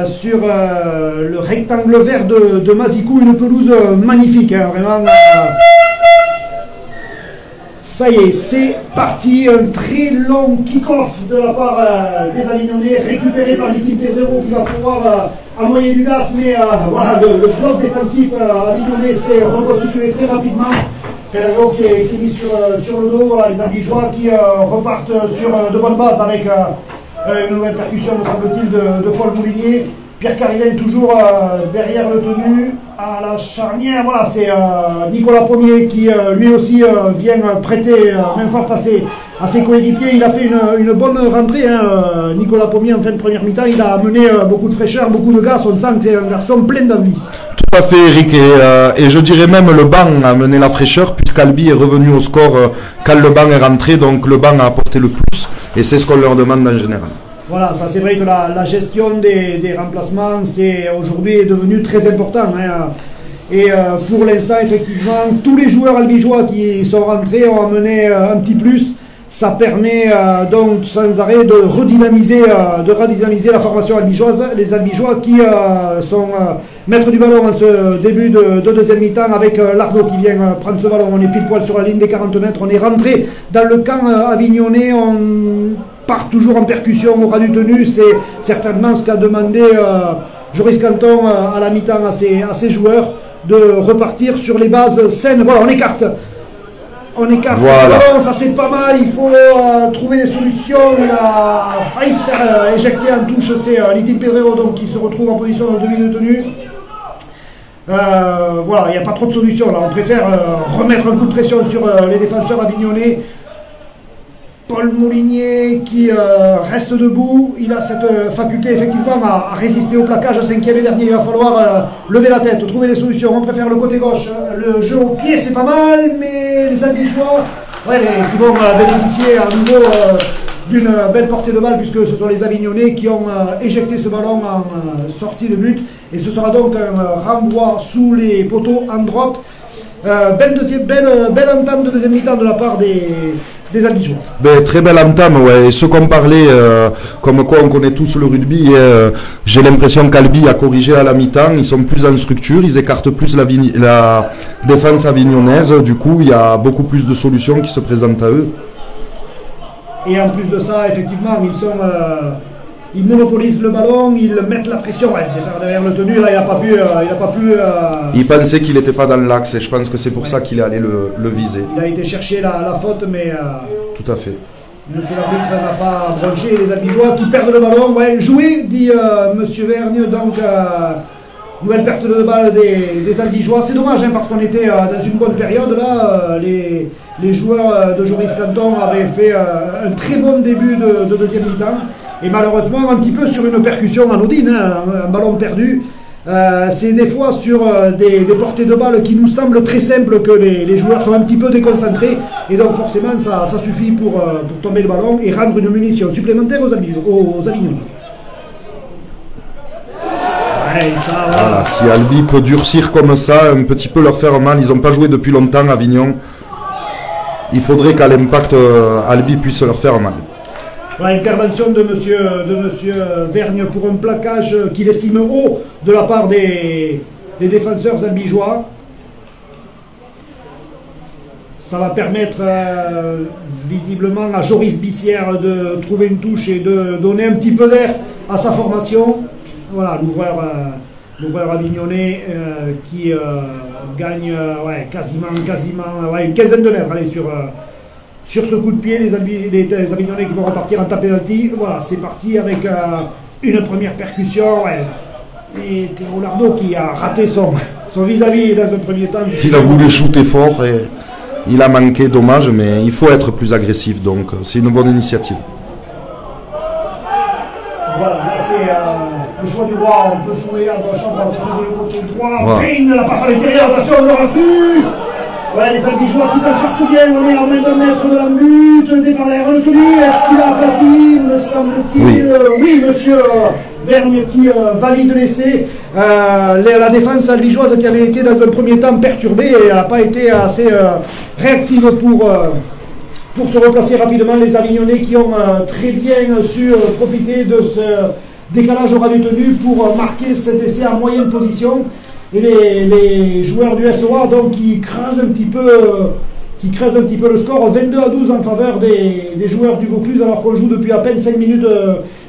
sur le rectangle vert de Mazikou, une pelouse magnifique, hein, vraiment. Ça y est, c'est parti, un très long kick-off de la part des Avignonnais, récupéré par l'équipe des Héros qui va pouvoir envoyer du gaz, mais voilà, le bloc défensif avignonnais s'est reconstitué très rapidement. Pellerin qui est mis sur le dos, voilà, les Avigeois qui repartent sur de bonnes bases avec une nouvelle percussion, me semble-t-il, de Paul Moulinier. Pierre Carillon toujours derrière le tenu à la charnière. Voilà, c'est Nicolas Pommier qui lui aussi vient prêter main forte à ses coéquipiers. Il a fait une bonne rentrée, hein, Nicolas Pommier, en fin de première mi-temps. Il a amené beaucoup de fraîcheur, beaucoup de gaz. On sent que c'est un garçon plein d'envie. Tout à fait, Eric, et je dirais même le banc a amené la fraîcheur, puisqu'Albi est revenu au score quand le banc est rentré, donc le banc a apporté le plus, et c'est ce qu'on leur demande en général. Voilà, ça c'est vrai que la gestion des remplacements, c'est aujourd'hui devenu très important. Hein. Et pour l'instant, effectivement, tous les joueurs albigeois qui sont rentrés ont amené un petit plus. Ça permet donc sans arrêt de redynamiser la formation albigeoise. Les albigeois qui sont maîtres du ballon en ce début de deuxième mi-temps avec Lardo qui vient prendre ce ballon. On est pile poil sur la ligne des 40 mètres. On est rentré dans le camp avignonnais. On part toujours en percussion au ras du tenu. C'est certainement ce qu'a demandé Joris Canton à la mi-temps à ses joueurs, de repartir sur les bases saines. Voilà, on écarte. Voilà. Ça c'est pas mal, il faut trouver des solutions. Il a failli se faire éjecter en touche, c'est Lidine Pedrero donc, qui se retrouve en position de demi de tenue. Voilà, il n'y a pas trop de solutions là, on préfère remettre un coup de pression sur les défenseurs avignonnais. Paul Moulinier qui reste debout, il a cette faculté effectivement à résister au plaquage. Cinquième et dernier, il va falloir lever la tête, trouver des solutions. On préfère le côté gauche, le jeu au pied c'est pas mal, mais les Albigeois qui vont bénéficier à nouveau d'une belle portée de balle, puisque ce sont les Avignonnais qui ont éjecté ce ballon en sortie de but. Et ce sera donc un renvoi sous les poteaux en drop. Belle entame de deuxième mi-temps de la part des Albigeois. Ben, très belle entame, ouais. Et ce qu'on parlait, comme quoi on connaît tous le rugby, j'ai l'impression qu'Albi a corrigé à la mi-temps, ils sont plus en structure, ils écartent plus la défense avignonnaise, du coup il y a beaucoup plus de solutions qui se présentent à eux. Et en plus de ça, effectivement, ils monopolisent le ballon, ils mettent la pression. Ouais, derrière le tenu, là, il n'a pas pu. Il pensait qu'il n'était pas dans l'axe et je pense que c'est pour ça qu'il est allé le viser. Il a été chercher la faute, mais. Tout à fait. Monsieur l'arbitre n'a pas branché les Albigeois qui perdent le ballon. Ouais, joué, dit Monsieur Vergne. Donc, nouvelle perte de balle des Albigeois. C'est dommage, hein, parce qu'on était dans une bonne période. Là, les joueurs de Joris Canton avaient fait un très bon début de deuxième mi-temps. Et malheureusement, un petit peu sur une percussion anodine, hein, un ballon perdu. C'est des fois sur des portées de balles qui nous semblent très simples que les joueurs sont un petit peu déconcentrés. Et donc forcément, ça suffit pour tomber le ballon et rendre une munition supplémentaire aux Avignonnais. Ouais, voilà, si Albi peut durcir comme ça, un petit peu leur faire mal, ils n'ont pas joué depuis longtemps à Avignon. Il faudrait qu'à l'impact, Albi puisse leur faire mal. Ouais, intervention de monsieur Vergne pour un plaquage qu'il estime haut de la part des défenseurs albigeois. Ça va permettre visiblement à Joris Bissière de trouver une touche et de donner un petit peu d'air à sa formation. Voilà, l'ouvreur avignonnais qui gagne quasiment une quinzaine de mètres. Allez, sur ce coup de pied, les Avignonnais qui vont repartir en tapis penalty. Voilà, c'est parti avec une première percussion. Ouais. Et Théo Lardot qui a raté son vis-à-vis dans un premier temps. Il a voulu shooter fort et il a manqué, dommage, mais il faut être plus agressif, donc c'est une bonne initiative. Voilà, là c'est le choix du roi. On peut jouer à gauche, on va jouer le côté droit. Green, la passe à l'intérieur, attention, le refus. Ouais, les Albigeois qui s'en sortent bien, on est en main de maître de la lutte, départ derrière le tenu, est-ce qu'il a aplati, me semble-t-il? Oui, monsieur Vergne qui valide l'essai. La défense albigeoise qui avait été dans un premier temps perturbée et n'a pas été assez réactive pour se replacer rapidement. Les Avignonnais qui ont très bien su profiter de ce décalage au ras du tenu pour marquer cet essai en moyenne position. Et les joueurs du SOA donc qui creusent un petit peu le score, 22-12 en faveur des joueurs du Vaucluse alors qu'on joue depuis à peine 5 minutes.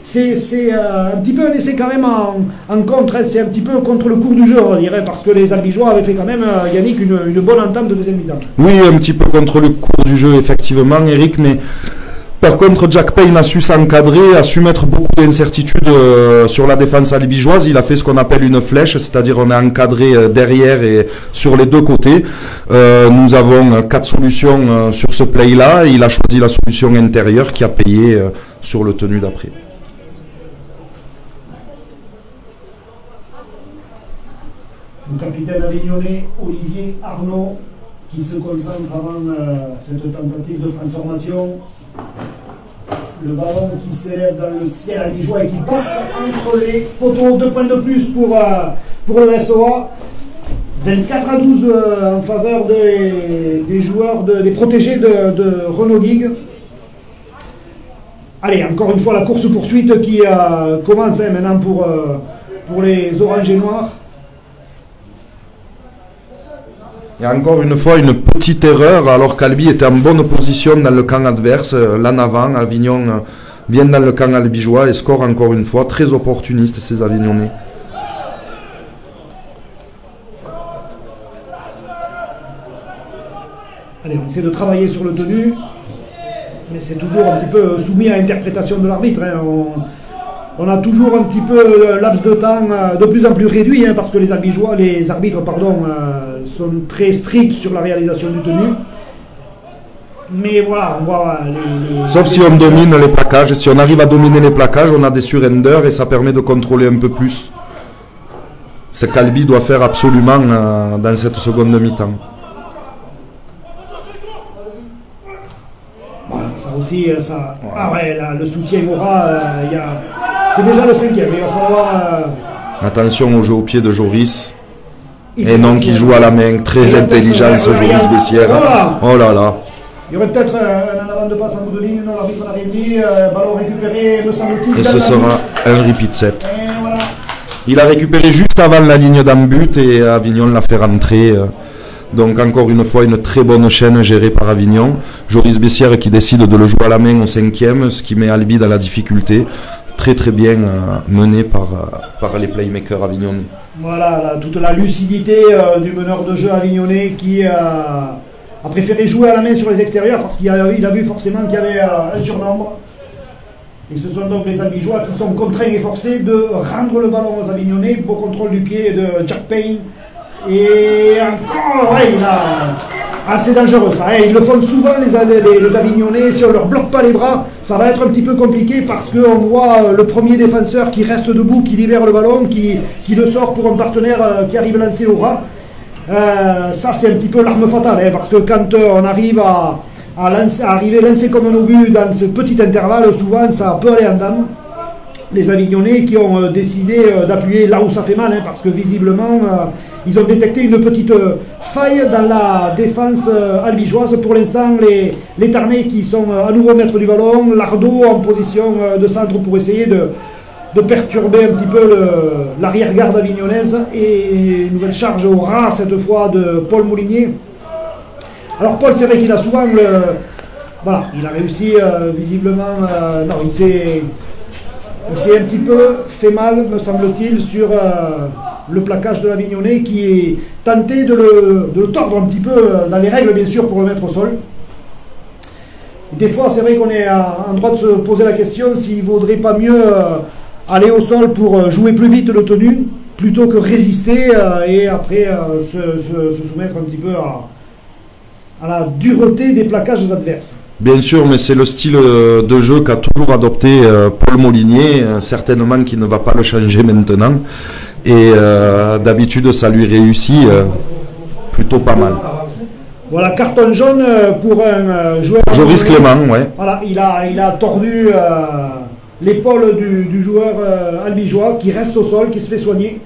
C'est un petit peu un essai quand même en contre, hein, c'est un petit peu contre le cours du jeu on dirait, parce que les Albigeois avaient fait quand même, Yannick, une bonne entame de deuxième mi-temps. Oui, un petit peu contre le cours du jeu effectivement, Eric, mais par contre, Jack Payne a su s'encadrer, a su mettre beaucoup d'incertitudes sur la défense albigeoise. Il a fait ce qu'on appelle une flèche, c'est-à-dire on est encadré derrière et sur les deux côtés. Nous avons 4 solutions sur ce play-là. Il a choisi la solution intérieure qui a payé sur le tenu d'après. Le capitaine avignonnais Olivier Arnaud qui se concentre avant cette tentative de transformation. Le ballon qui s'élève dans le ciel albigeois et qui passe entre les poteaux. 2 points de plus pour le SOA. 24-12 en faveur des joueurs, des protégés de Renaud Guigue. Allez, encore une fois la course-poursuite qui commence maintenant pour les oranges et noirs. Et encore une fois, une petite erreur, alors qu'Albi était en bonne position dans le camp adverse. L'en avant, Avignon vient dans le camp albigeois et score encore une fois. Très opportuniste, ces Avignonnais. Allez, on essaie de travailler sur le tenu, mais c'est toujours un petit peu soumis à l'interprétation de l'arbitre. Hein. On a toujours un petit peu un laps de temps de plus en plus réduit, hein, parce que les arbitres sont très stricts sur la réalisation du tenu. Mais voilà, on voit sauf si on domine les plaquages. Si on arrive à dominer les plaquages, on a des surrenders et ça permet de contrôler un peu plus. C'est qu'Albi doit faire absolument dans cette seconde mi-temps. Voilà, ça aussi aussi, ça. Ah ouais, là, le soutien aura, c'est déjà le 5e. Il va falloir. Attention au jeu au pied de Joris. Il Et non, qui joue à la main, très intelligent ce Joris Bessières. Voilà. Oh là là. Il y aurait peut-être un en avant de passe en bout de ligne, non, l'arbitre n'a rien dit, ballon récupéré, me semble-t-il. Et ce sera un repeat set. Et voilà. Il a récupéré juste avant la ligne d'en-but et Avignon l'a fait rentrer. Donc encore une fois, une très bonne chaîne gérée par Avignon. Joris Bessières qui décide de le jouer à la main au 5e, ce qui met Albi dans la difficulté. Très très bien mené par les playmakers avignonnais. Voilà, là, toute la lucidité du meneur de jeu avignonnais qui a préféré jouer à la main sur les extérieurs parce qu'il a vu forcément qu'il y avait un surnombre. Et ce sont donc les Albigeois qui sont contraints et forcés de rendre le ballon aux Avignonnais. Beau contrôle du pied de Jack Payne. Et encore, ouais, c'est dangereux ça. Ils le font souvent les Avignonnais. Si on ne leur bloque pas les bras, ça va être un petit peu compliqué parce qu'on voit le premier défenseur qui reste debout, qui libère le ballon, qui le sort pour un partenaire qui arrive lancer au ras. Ça c'est un petit peu l'arme fatale, hein, parce que quand on arrive à lancer comme un obus dans ce petit intervalle, souvent ça peut aller en dame. Les Avignonnais qui ont décidé d'appuyer là où ça fait mal, hein, parce que visiblement ils ont détecté une petite faille dans la défense albigeoise. Pour l'instant, les Tarnais qui sont à nouveau maîtres du ballon, Lardo en position de centre pour essayer de perturber un petit peu l'arrière-garde avignonnaise, et une nouvelle charge au ras cette fois de Paul Moulinier. Alors Paul, c'est vrai qu'il a souvent voilà, il a réussi visiblement, non, il s'est un petit peu fait mal, me semble-t-il, sur le plaquage de l'Avignonnais qui est tenté de le tordre un petit peu dans les règles, bien sûr, pour le mettre au sol. Des fois, c'est vrai qu'on est en droit de se poser la question s'il ne vaudrait pas mieux aller au sol pour jouer plus vite le tenu, plutôt que résister et après se soumettre un petit peu à la dureté des plaquages adverses. Bien sûr, mais c'est le style de jeu qu'a toujours adopté Paul Molinier, certainement qui ne va pas le changer maintenant. Et d'habitude, ça lui réussit plutôt pas mal. Voilà, carton jaune pour un joueur. Joris Clément, ouais. Voilà, il a tordu l'épaule du joueur albigeois qui reste au sol, qui se fait soigner.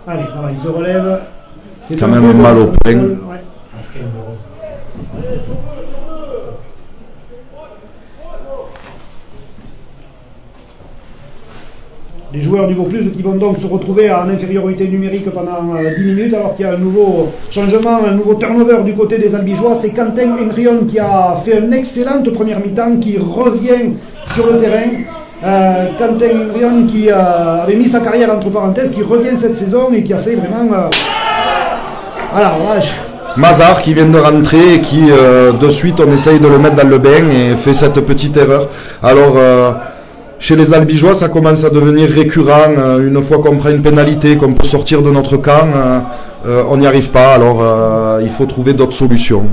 Allez, ça va, il se relève. C'est quand même mal au poing. Ouais. Les joueurs du Vaucluse qui vont donc se retrouver en infériorité numérique pendant 10 minutes, alors qu'il y a un nouveau changement, un nouveau turnover du côté des Albigeois. C'est Quentin Henrion qui a fait une excellente première mi-temps, qui revient sur le terrain. Quentin Henrion qui avait mis sa carrière entre parenthèses, qui revient cette saison et qui a fait vraiment... Alors là, Mazar qui vient de rentrer et qui de suite on essaye de le mettre dans le bain et fait cette petite erreur. Alors chez les Albigeois ça commence à devenir récurrent, une fois qu'on prend une pénalité, qu'on peut sortir de notre camp, on n'y arrive pas, alors il faut trouver d'autres solutions.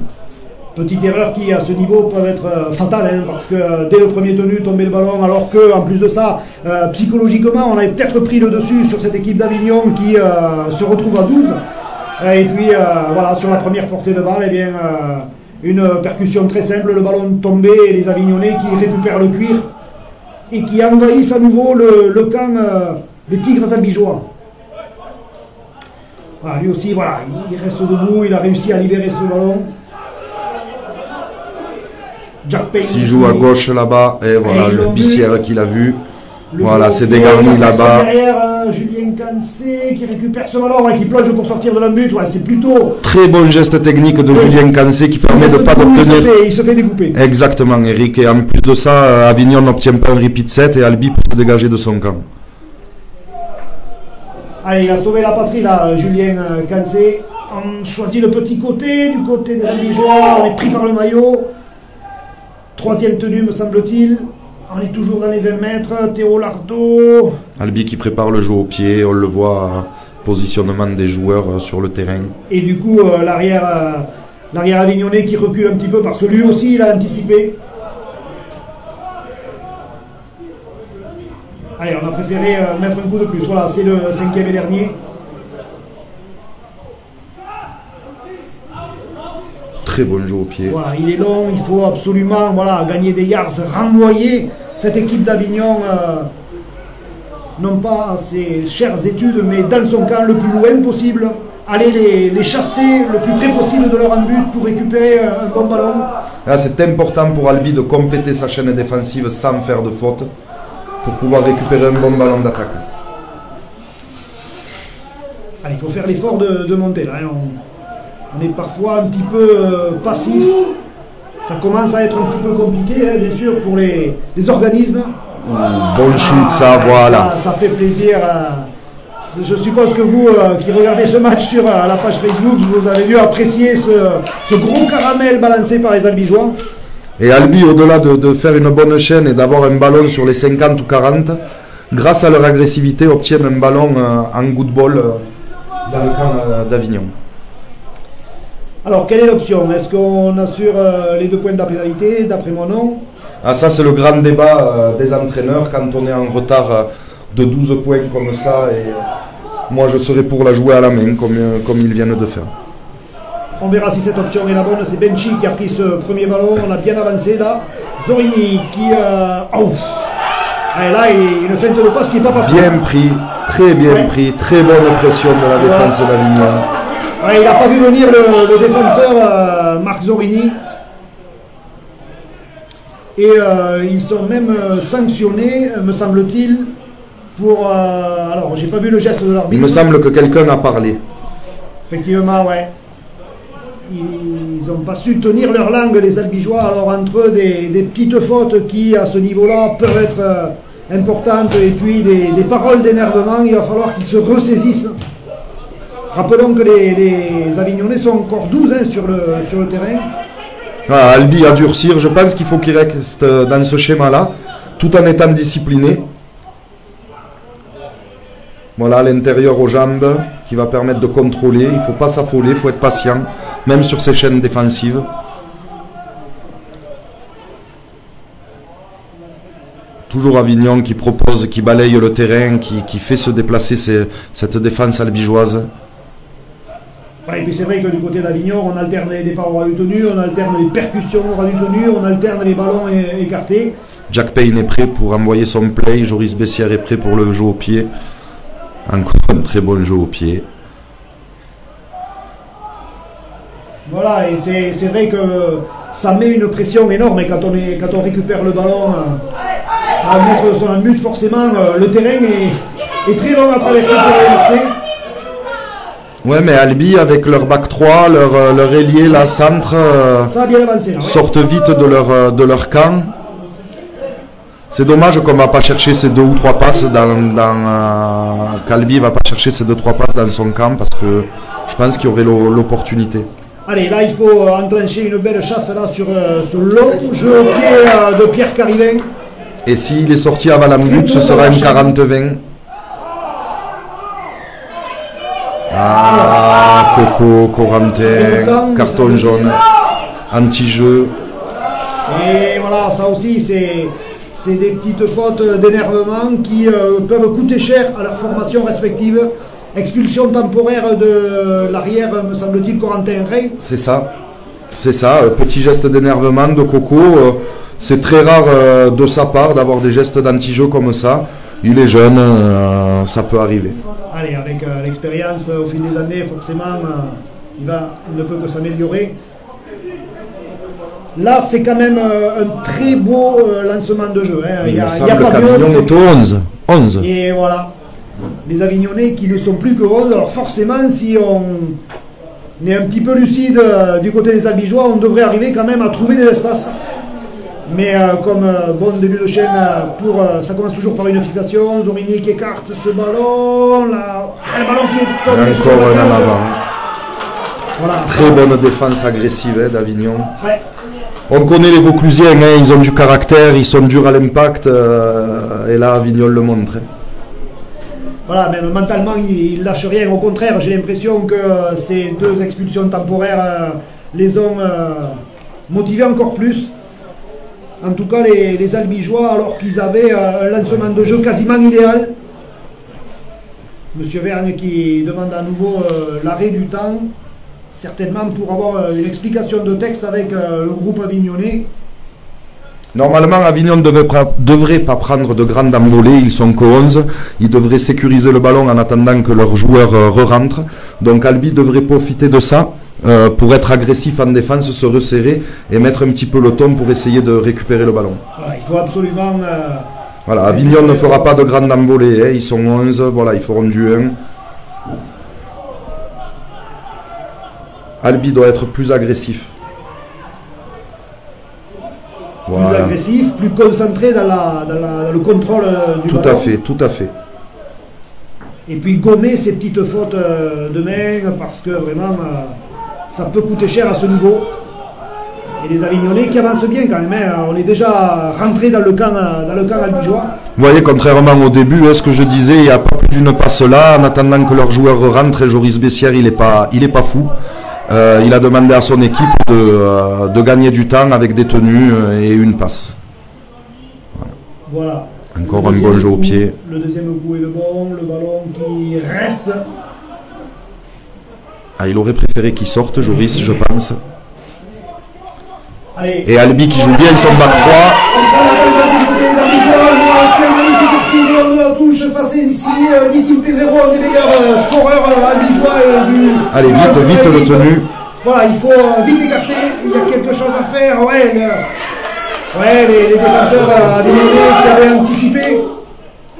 Petite erreur qui à ce niveau peut être fatale, hein, parce que dès le premier tenu tomber le ballon, alors que en plus de ça psychologiquement on avait peut-être pris le dessus sur cette équipe d'Avignon qui se retrouve à 12. Et puis voilà, sur la première portée de balle, eh bien, une percussion très simple, le ballon tombé et les Avignonnais qui récupèrent le cuir et qui envahissent à nouveau le camp des Tigres albigeois. Voilà, lui aussi, voilà, il reste debout, il a réussi à libérer ce ballon. Jack Payne qui joue à gauche là-bas, et voilà le Bissière qu'il a vu. Voilà, c'est dégarni là-bas. Derrière, Julien Cancé qui récupère ce ballon et qui plonge pour sortir de la but. Ouais, c'est plutôt... Très bon geste technique de Julien Cancé qui permet de ne pas d'obtenir... Il se fait découper. Exactement, Eric. Et en plus de ça, Avignon n'obtient pas un repeat set et Albi peut se dégager de son camp. Allez, il a sauvé la patrie là, Julien Cancé. On choisit le petit côté, du côté des Albigeois. On est pris par le maillot. Troisième tenue, me semble-t-il. On est toujours dans les 20 mètres, Théo Lardo. Albi qui prépare le jeu au pied, on le voit, positionnement des joueurs sur le terrain. Et du coup, l'arrière avignonnais qui recule un petit peu parce que lui aussi il a anticipé. Allez, on a préféré mettre un coup de plus. Voilà, c'est le 5e et dernier. très bon jeu au pied. Voilà, il est long, il faut absolument gagner des yards, renvoyer cette équipe d'Avignon, non pas à ses chères études, mais dans son camp le plus loin possible. Aller les chasser le plus près possible de leur but pour récupérer un bon ballon. Là, c'est important pour Albi de compléter sa chaîne défensive sans faire de faute pour pouvoir récupérer un bon ballon d'attaque. Il faut faire l'effort de monter. Là, on est parfois un petit peu passif. Ça commence à être un petit peu compliqué, bien sûr, pour les organismes. Bon shoot, ça, voilà. Ça fait plaisir. Je suppose que vous qui regardez ce match sur la page Facebook, vous avez dû apprécier ce gros caramel balancé par les Albigeois. Et Albi, au-delà de faire une bonne chaîne et d'avoir un ballon sur les 50 ou 40, grâce à leur agressivité, obtiennent un ballon en good ball dans le camp d'Avignon. Alors, quelle est l'option? Est-ce qu'on assure les 2 points de la pénalité? D'après moi, non. Ah, ça, c'est le grand débat des entraîneurs quand on est en retard de 12 points comme ça. Et moi, je serais pour la jouer à la main, comme ils viennent de faire. On verra si cette option est la bonne. C'est Benchi qui a pris ce premier ballon. On a bien avancé là. Zorini qui... là, une feinte de passe qui n'est pas passée. Bien pris, très bien pris. Très bonne pression de la défense d'Avignon. Il n'a pas vu venir le défenseur Marc Zorini. Et ils sont même sanctionnés, me semble-t-il, pour... alors, j'ai pas vu le geste de l'arbitre. Il me semble que quelqu'un a parlé. Effectivement, ouais. Ils n'ont pas su tenir leur langue, les Albigeois. Alors, entre eux, des petites fautes qui, à ce niveau-là, peuvent être importantes, et puis des paroles d'énervement, il va falloir qu'ils se ressaisissent. Rappelons que les Avignonnais sont encore 12 sur le terrain. Ah, Albi à durcir, je pense qu'il faut qu'il reste dans ce schéma-là, tout en étant discipliné. Voilà, l'intérieur aux jambes, qui va permettre de contrôler. Il ne faut pas s'affoler, il faut être patient, même sur ces chaînes défensives. Toujours Avignon qui propose, qui balaye le terrain, qui fait se déplacer cette défense albigeoise. Et puis c'est vrai que du côté d'Avignon, on alterne les départs au ras du tenu, on alterne les percussions au ras du tenu, on alterne les ballons écartés. Jack Payne est prêt pour envoyer son play, Joris Bessière est prêt pour le jeu au pied. Encore un très bon jeu au pied. Voilà, et c'est vrai que ça met une pression énorme, et quand on récupère le ballon à mettre sur un but, forcément le terrain est très long à traverser pour les. Ouais, mais Albi, avec leur back 3, leur ailier, la centre, ça a bien avancé, là, sortent vite de leur camp. C'est dommage qu'on ne va pas chercher ces 2 ou 3 passes qu'Albi ne va pas chercher ces 2-3 passes dans son camp, parce que je pense qu'il y aurait l'opportunité. Allez, là il faut enclencher une belle chasse là sur ce long jeu au pied de Pierre Carivin. Et s'il est sorti avant la but, ce sera une 40-20. Ah, Coco, Corentin, carton jaune, anti-jeu. Et voilà, ça aussi c'est des petites fautes d'énervement qui peuvent coûter cher à leur formation respective. Expulsion temporaire de l'arrière, me semble-t-il, Corentin Rey. C'est ça, petit geste d'énervement de Coco. C'est très rare de sa part d'avoir des gestes d'anti-jeu comme ça. Il est jeune, ça peut arriver. Allez, avec l'expérience au fil des années, forcément, il ne peut que s'améliorer. Là, c'est quand même un très beau lancement de jeu. Hein. Il me semble qu'Avignon est au 11. Et voilà, les Avignonnais qui ne sont plus que 11. Alors forcément, si on est un petit peu lucide du côté des Albigeois, on devrait arriver quand même à trouver des espaces. Mais comme bon début de chaîne, ça commence toujours par une fixation. Zorini qui écarte ce ballon. Là, le ballon qui est tombé sur encore la un en cage. avant. Voilà. Très bonne défense agressive d'Avignon. Ouais. On connaît les Vauclusiens, hein, ils ont du caractère, ils sont durs à l'impact. Et là, Avignon le montre. Voilà, même mentalement, il ne lâche rien. Au contraire, j'ai l'impression que ces 2 expulsions temporaires les ont motivés encore plus. En tout cas, les Albigeois, alors qu'ils avaient un lancement de jeu quasiment idéal. Monsieur Vergne qui demande à nouveau l'arrêt du temps. certainement pour avoir une explication de texte avec le groupe avignonnais. Normalement, Avignon ne devrait pas prendre de grandes envolées, ils sont qu'au 11. Ils devraient sécuriser le ballon en attendant que leurs joueurs re-rentrent. Donc Albi devrait profiter de ça pour être agressif en défense, se resserrer et mettre un petit peu le ton pour essayer de récupérer le ballon. Voilà, il faut absolument... voilà, Avignon ne fera pas de grandes envolées, hein, ils sont 11, voilà, ils feront du 1. Albi doit être plus agressif. Plus agressif, plus concentré dans le contrôle du ballon. Tout à fait. Et puis gommer ces petites fautes de main, parce que vraiment, ça peut coûter cher à ce niveau. Et les Avignonnais qui avancent bien quand même, hein. On est déjà rentré dans le camp albigeois. Vous voyez, contrairement au début, ce que je disais, il n'y a pas plus d'une passe là, en attendant que leur joueur rentre, et Joris Bessière, il est pas fou. Il a demandé à son équipe de gagner du temps avec des tenues et une passe. Voilà. Encore un bon jeu au pied. Le deuxième coup est le bon, le ballon qui reste. Ah, il aurait préféré qu'il sorte, Joris, je pense. Allez. Et Albi qui joue bien son bac 3. Ça c'est signé Nicky Pedrero, un des meilleurs scoreurs albigeois du... Allez, vite le tenu. Voilà, il faut vite écarter, il y a quelque chose à faire. Les défenseurs avignonnais qui avaient anticipé,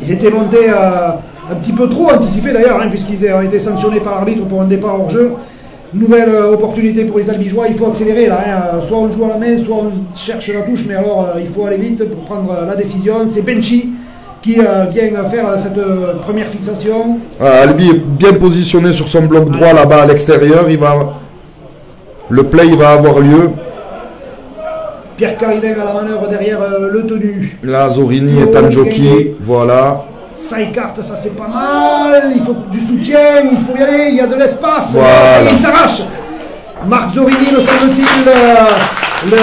ils étaient montés un petit peu trop anticipés d'ailleurs, hein, puisqu'ils ont été sanctionnés par l'arbitre pour un départ hors jeu. Nouvelle opportunité pour les albigeois, il faut accélérer là, hein. Soit on joue à la main, soit on cherche la touche, mais alors il faut aller vite pour prendre la décision. C'est Benchi qui vient faire cette première fixation. Albi est bien positionné sur son bloc droit là-bas à l'extérieur. Le play va avoir lieu. Pierre Cariven à la manœuvre derrière le tenu. Là, Zorini est en jockey. Voilà. Ça écarte, ça c'est pas mal. Il faut du soutien, il faut y aller, il y a de l'espace. Voilà. Il s'arrache. Marc Zorini, me semble-t-il, le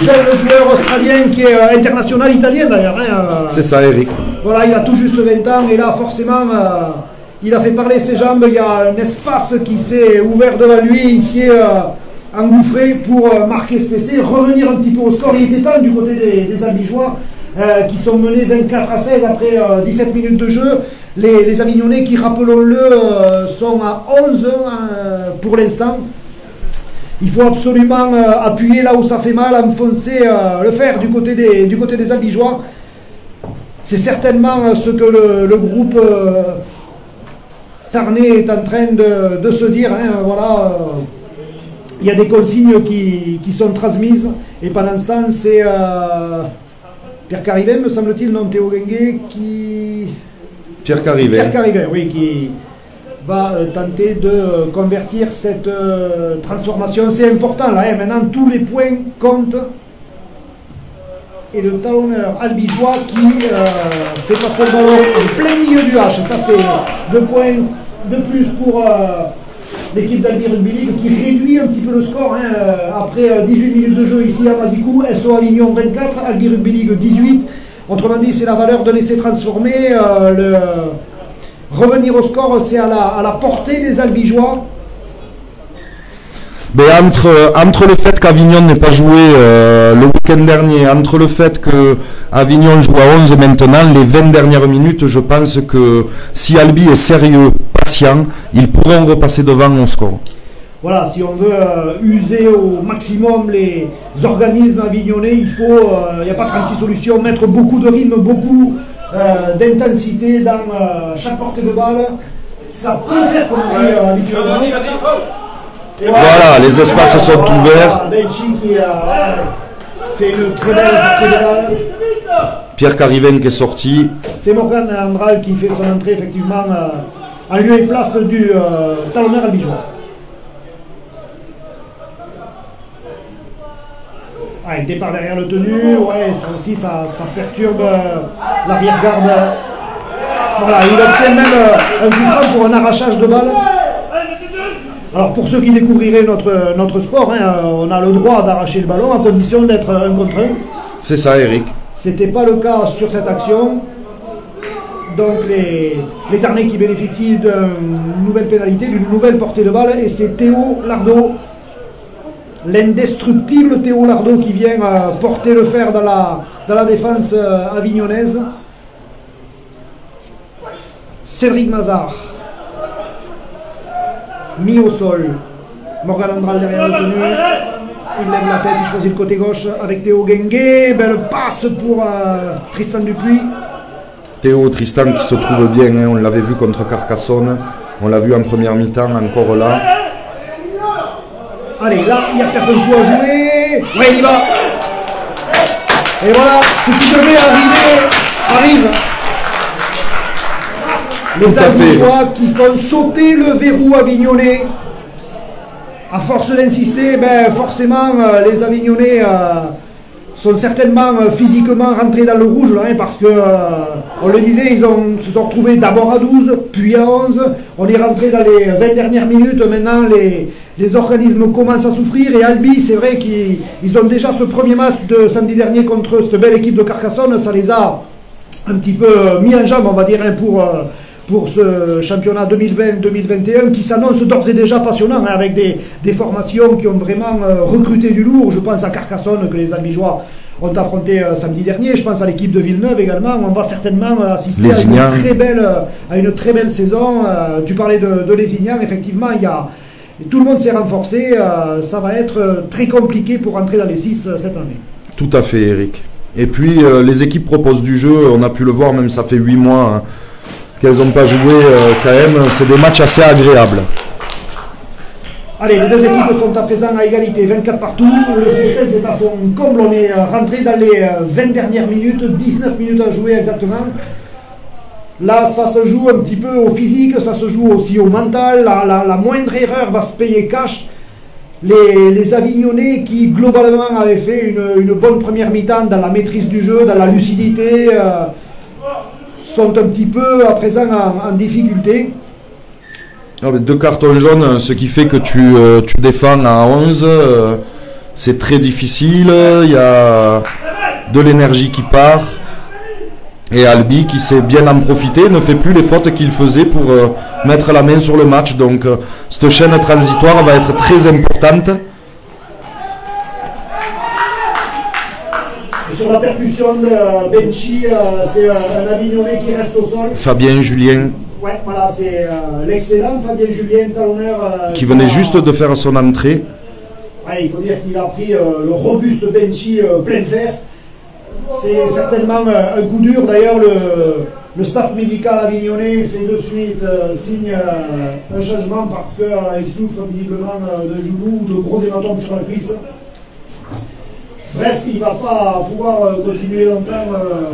jeune joueur australien qui est international italien d'ailleurs. Hein. C'est ça, Eric. Voilà, il a tout juste 20 ans et là forcément il a fait parler ses jambes. Il y a un espace qui s'est ouvert devant lui. Il s'y est engouffré pour marquer cet essai, revenir un petit peu au score. Il était temps du côté des albigeois qui sont menés 24-16 après 17 minutes de jeu. Les Avignonnais qui, rappelons-le, sont à 11 pour l'instant. Il faut absolument appuyer là où ça fait mal, enfoncer le fer du côté des albigeois. C'est certainement ce que le groupe Tarnais est en train de se dire. Hein, voilà, il y a des consignes qui sont transmises et pendant ce temps, c'est Pierre Cariven, me semble-t-il, non Théo Guenguet, qui... Pierre Cariven. Pierre Cariven, oui, qui va tenter de convertir cette transformation. C'est important là, hein, maintenant tous les points comptent. Et le talonneur albigeois qui fait passer le ballon en plein milieu du H. Ça c'est 2 points de plus pour l'équipe d'Albi Rugby League qui réduit un petit peu le score. Hein, après 18 minutes de jeu ici à Mazicou, SO Avignon 24, Albi Rugby League 18. Autrement dit, c'est la valeur d'un essai transformé. Revenir au score, c'est à la portée des albigeois. Mais entre le fait qu'Avignon n'ait pas joué le week-end dernier, entre le fait que Avignon joue à 11 maintenant, les 20 dernières minutes, je pense que si Albi est sérieux, patient, ils pourront repasser devant au score. Voilà, si on veut user au maximum les organismes avignonnais, il n'y a pas 36 solutions, mettre beaucoup de rythme, beaucoup d'intensité dans chaque portée de balle. Ça peut faire comme on dit habituellement. Voilà, les espaces sont ouverts. Benchi qui a fait une très belle portée de balle. Pierre Cariven qui est sorti. C'est Morgan Andral qui fait son entrée effectivement en lieu et place du talonneur albigeois. Il départ derrière le tenu, ouais, ça aussi ça perturbe l'arrière-garde. Voilà, il obtient même un coup franc pour un arrachage de balle. Alors pour ceux qui découvriraient notre sport, hein, on a le droit d'arracher le ballon à condition d'être 1 contre 1. C'est ça, Eric. C'était pas le cas sur cette action. Donc les Tarnais qui bénéficient d'une nouvelle pénalité, d'une nouvelle portée de balle, et c'est Théo Lardot, l'indestructible Théo Lardot qui vient porter le fer dans la défense avignonnaise. Cédric Mazard, mis au sol. Morgan Andral derrière le tenu. Il lève la tête, il choisit le côté gauche avec Théo Guenguet. Belle passe pour Tristan Dupuis. Tristan qui se trouve bien, hein, on l'avait vu contre Carcassonne, on l'a vu en première mi-temps, encore là. Allez, là, il y a peut-être un coup à jouer. Ouais, il y va. Et voilà, ce qui devait arriver, arrive. Les Avignois qui font sauter le verrou avignonnais. À force d'insister, ben, forcément, les Avignonnais sont certainement physiquement rentrés dans le rouge, là, hein, parce que, on le disait, se sont retrouvés d'abord à 12, puis à 11. On est rentré dans les 20 dernières minutes. Maintenant, les organismes commencent à souffrir. Et Albi, c'est vrai qu'ils ont déjà ce premier match de samedi dernier contre cette belle équipe de Carcassonne. Ça les a un petit peu mis en jambe, on va dire, hein, pour ce championnat 2020-2021 qui s'annonce d'ores et déjà passionnant, hein, avec des formations qui ont vraiment recruté du lourd. Je pense à Carcassonne que les Albigeois ont affronté samedi dernier. Je pense à l'équipe de Villeneuve également. On va certainement assister à une très belle saison. Tu parlais de Lézignan, effectivement, tout le monde s'est renforcé. Ça va être très compliqué pour entrer dans les 6 cette année. Tout à fait, Eric. Et puis les équipes proposent du jeu, on a pu le voir, même ça fait 8 mois hein, qu'elles n'ont pas joué quand même. C'est des matchs assez agréables. Allez, les deux équipes sont à présent à égalité, 24 partout. Le suspense est à son comble. On est rentré dans les 20 dernières minutes, 19 minutes à jouer exactement. Là, ça se joue un petit peu au physique, ça se joue aussi au mental. La moindre erreur va se payer cash. Les Avignonnais qui, globalement, avaient fait une bonne première mi-temps dans la maîtrise du jeu, dans la lucidité, sont un petit peu à présent en difficulté. Deux cartons jaunes, ce qui fait que tu défends à 11, c'est très difficile, il y a de l'énergie qui part, et Albi qui sait bien en profiter, ne fait plus les fautes qu'il faisait pour mettre la main sur le match, donc cette chaîne transitoire va être très importante. Sur la percussion de Benchi, c'est un Avignonnais qui reste au sol. Fabien Julien. Ouais, voilà, c'est l'excellent Fabien Julien, talonneur. Qui venait juste de faire son entrée. Ouais, il faut dire qu'il a pris le robuste Benchi plein fer. C'est certainement un coup dur. D'ailleurs, le staff médical avignonnais fait de suite signe un changement parce qu'il souffre visiblement de genoux ou de gros hématomes sur la cuisse. Bref, il ne va pas pouvoir continuer longtemps,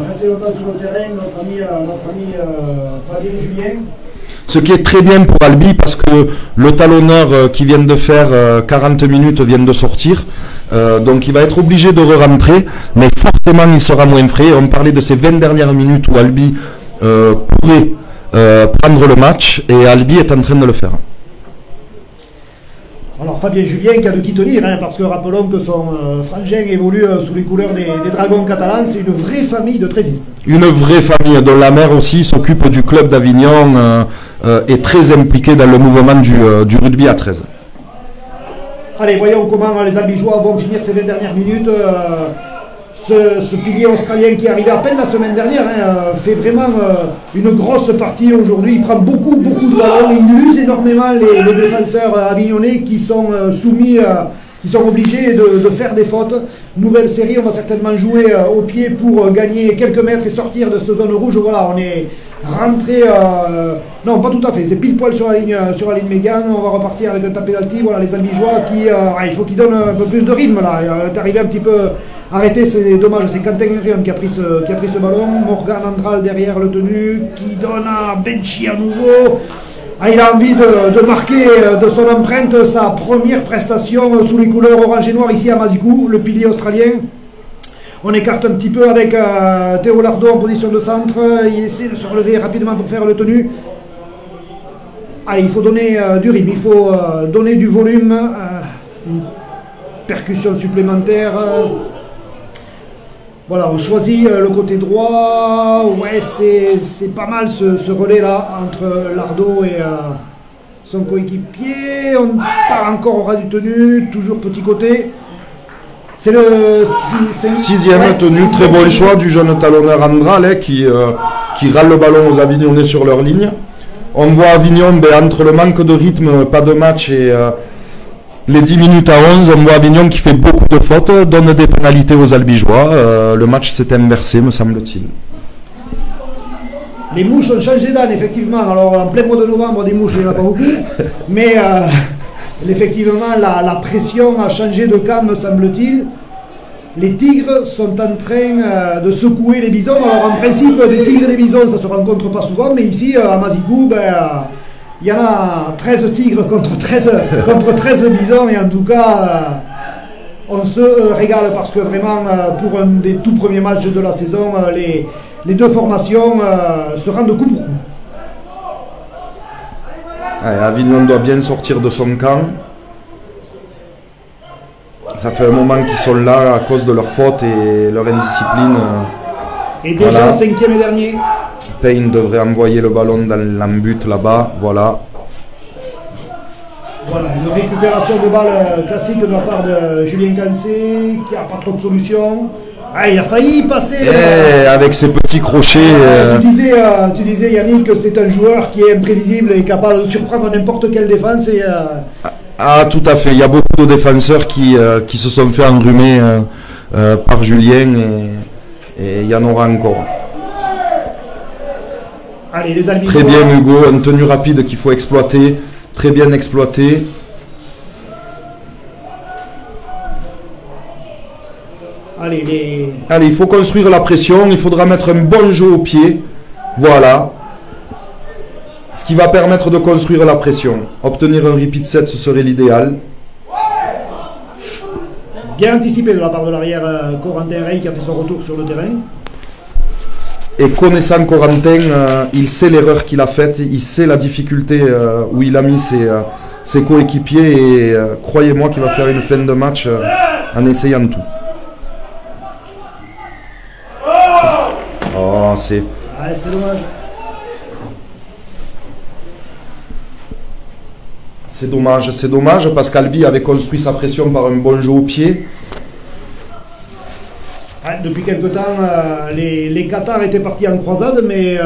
rester longtemps sur le terrain, notre ami Fabien Julien. Ce qui est très bien pour Albi parce que le talonneur qui vient de faire 40 minutes vient de sortir. Donc il va être obligé de re-rentrer, mais forcément il sera moins frais. On parlait de ces 20 dernières minutes où Albi pourrait prendre le match et Albi est en train de le faire. Alors Fabien Julien qui a de qui tenir, hein, parce que rappelons que son frangin évolue sous les couleurs des Dragons catalans, c'est une vraie famille de trésistes. Une vraie famille dont la mère aussi s'occupe du club d'Avignon, est très impliquée dans le mouvement du rugby à 13. Allez, voyons comment les Albigeois vont finir ces 20 dernières minutes. Ce pilier australien qui est arrivé à peine la semaine dernière fait vraiment une grosse partie aujourd'hui. Il prend beaucoup de ballons. Il use énormément les défenseurs avignonnais qui sont soumis, qui sont obligés de faire des fautes. Nouvelle série, on va certainement jouer au pied pour gagner quelques mètres et sortir de cette zone rouge. Voilà, on est rentré... non, pas tout à fait. C'est pile poil sur la ligne médiane. On va repartir avec un tapé penalty. Voilà, les Albigeois qui... il faut qu'ils donnent un peu plus de rythme là. Il est arrivé un petit peu... Arrêté, c'est dommage, c'est Quentin Henrion qui a pris ce ballon. Morgan Andral derrière le tenu, qui donne à Benchi à nouveau. Il a envie de marquer de son empreinte sa première prestation sous les couleurs orange et noir ici à Mazicou, le pilier australien. On écarte un petit peu avec Théo Lardot en position de centre. Il essaie de se relever rapidement pour faire le tenu. Il faut donner du rythme, il faut donner du volume. Une percussion supplémentaire. Voilà, on choisit le côté droit. Ouais, c'est pas mal ce relais-là entre Lardo et son coéquipier. On part encore au ras du tenu, toujours petit côté. C'est le sixième tenue, très bon choix du jeune talonneur Andral qui râle le ballon aux Avignonnais sur leur ligne. On voit Avignon, entre le manque de rythme, pas de match et les 10 minutes à 11, on voit Avignon qui fait beaucoup de fautes, donne des pénalités aux Albigeois. Le match s'est inversé, me semble-t-il. Les mouches ont changé d'âne, effectivement. Alors, en plein mois de novembre, des mouches, il n'y en a pas beaucoup. Mais effectivement, la pression a changé de camp, me semble-t-il. Les tigres sont en train de secouer les bisons. Alors, en principe, des tigres et des bisons, ça ne se rencontre pas souvent. Mais ici, à Mazicou, il y en a 13 tigres contre 13 bisons. Et en tout cas, on se régale parce que vraiment, pour un des tout premiers matchs de la saison, les deux formations se rendent coup pour coup. Avignon doit bien sortir de son camp. Ça fait un moment qu'ils sont là à cause de leur faute et leur indiscipline. Et déjà, voilà. 5e et dernier. Payne devrait envoyer le ballon dans l'embut là-bas. Voilà. Voilà, une récupération de balle classique de la part de Julien Cancé, qui n'a pas trop de solutions. Ah, il a failli passer. Avec ses petits crochets. Tu disais Yannick que c'est un joueur qui est imprévisible et capable de surprendre n'importe quelle défense. Ah, tout à fait. Il y a beaucoup de défenseurs qui se sont fait enrhumer par Julien et il y en aura encore. Allez, les Albigeois. Très bien Hugo, une tenue rapide qu'il faut exploiter. Très bien exploité. Allez, il faut construire la pression. Il faudra mettre un bon jeu au pied. Voilà. Ce qui va permettre de construire la pression. Obtenir un repeat set, ce serait l'idéal. Bien anticipé de la part de l'arrière Corentin Rey qui a fait son retour sur le terrain. Et connaissant Corentin, il sait l'erreur qu'il a faite, il sait la difficulté où il a mis ses coéquipiers et croyez-moi qu'il va faire une fin de match en essayant tout. Oh, c'est dommage. C'est dommage parce qu'Albi avait construit sa pression par un bon jeu au pied. Depuis quelque temps, les Qatars étaient partis en croisade, mais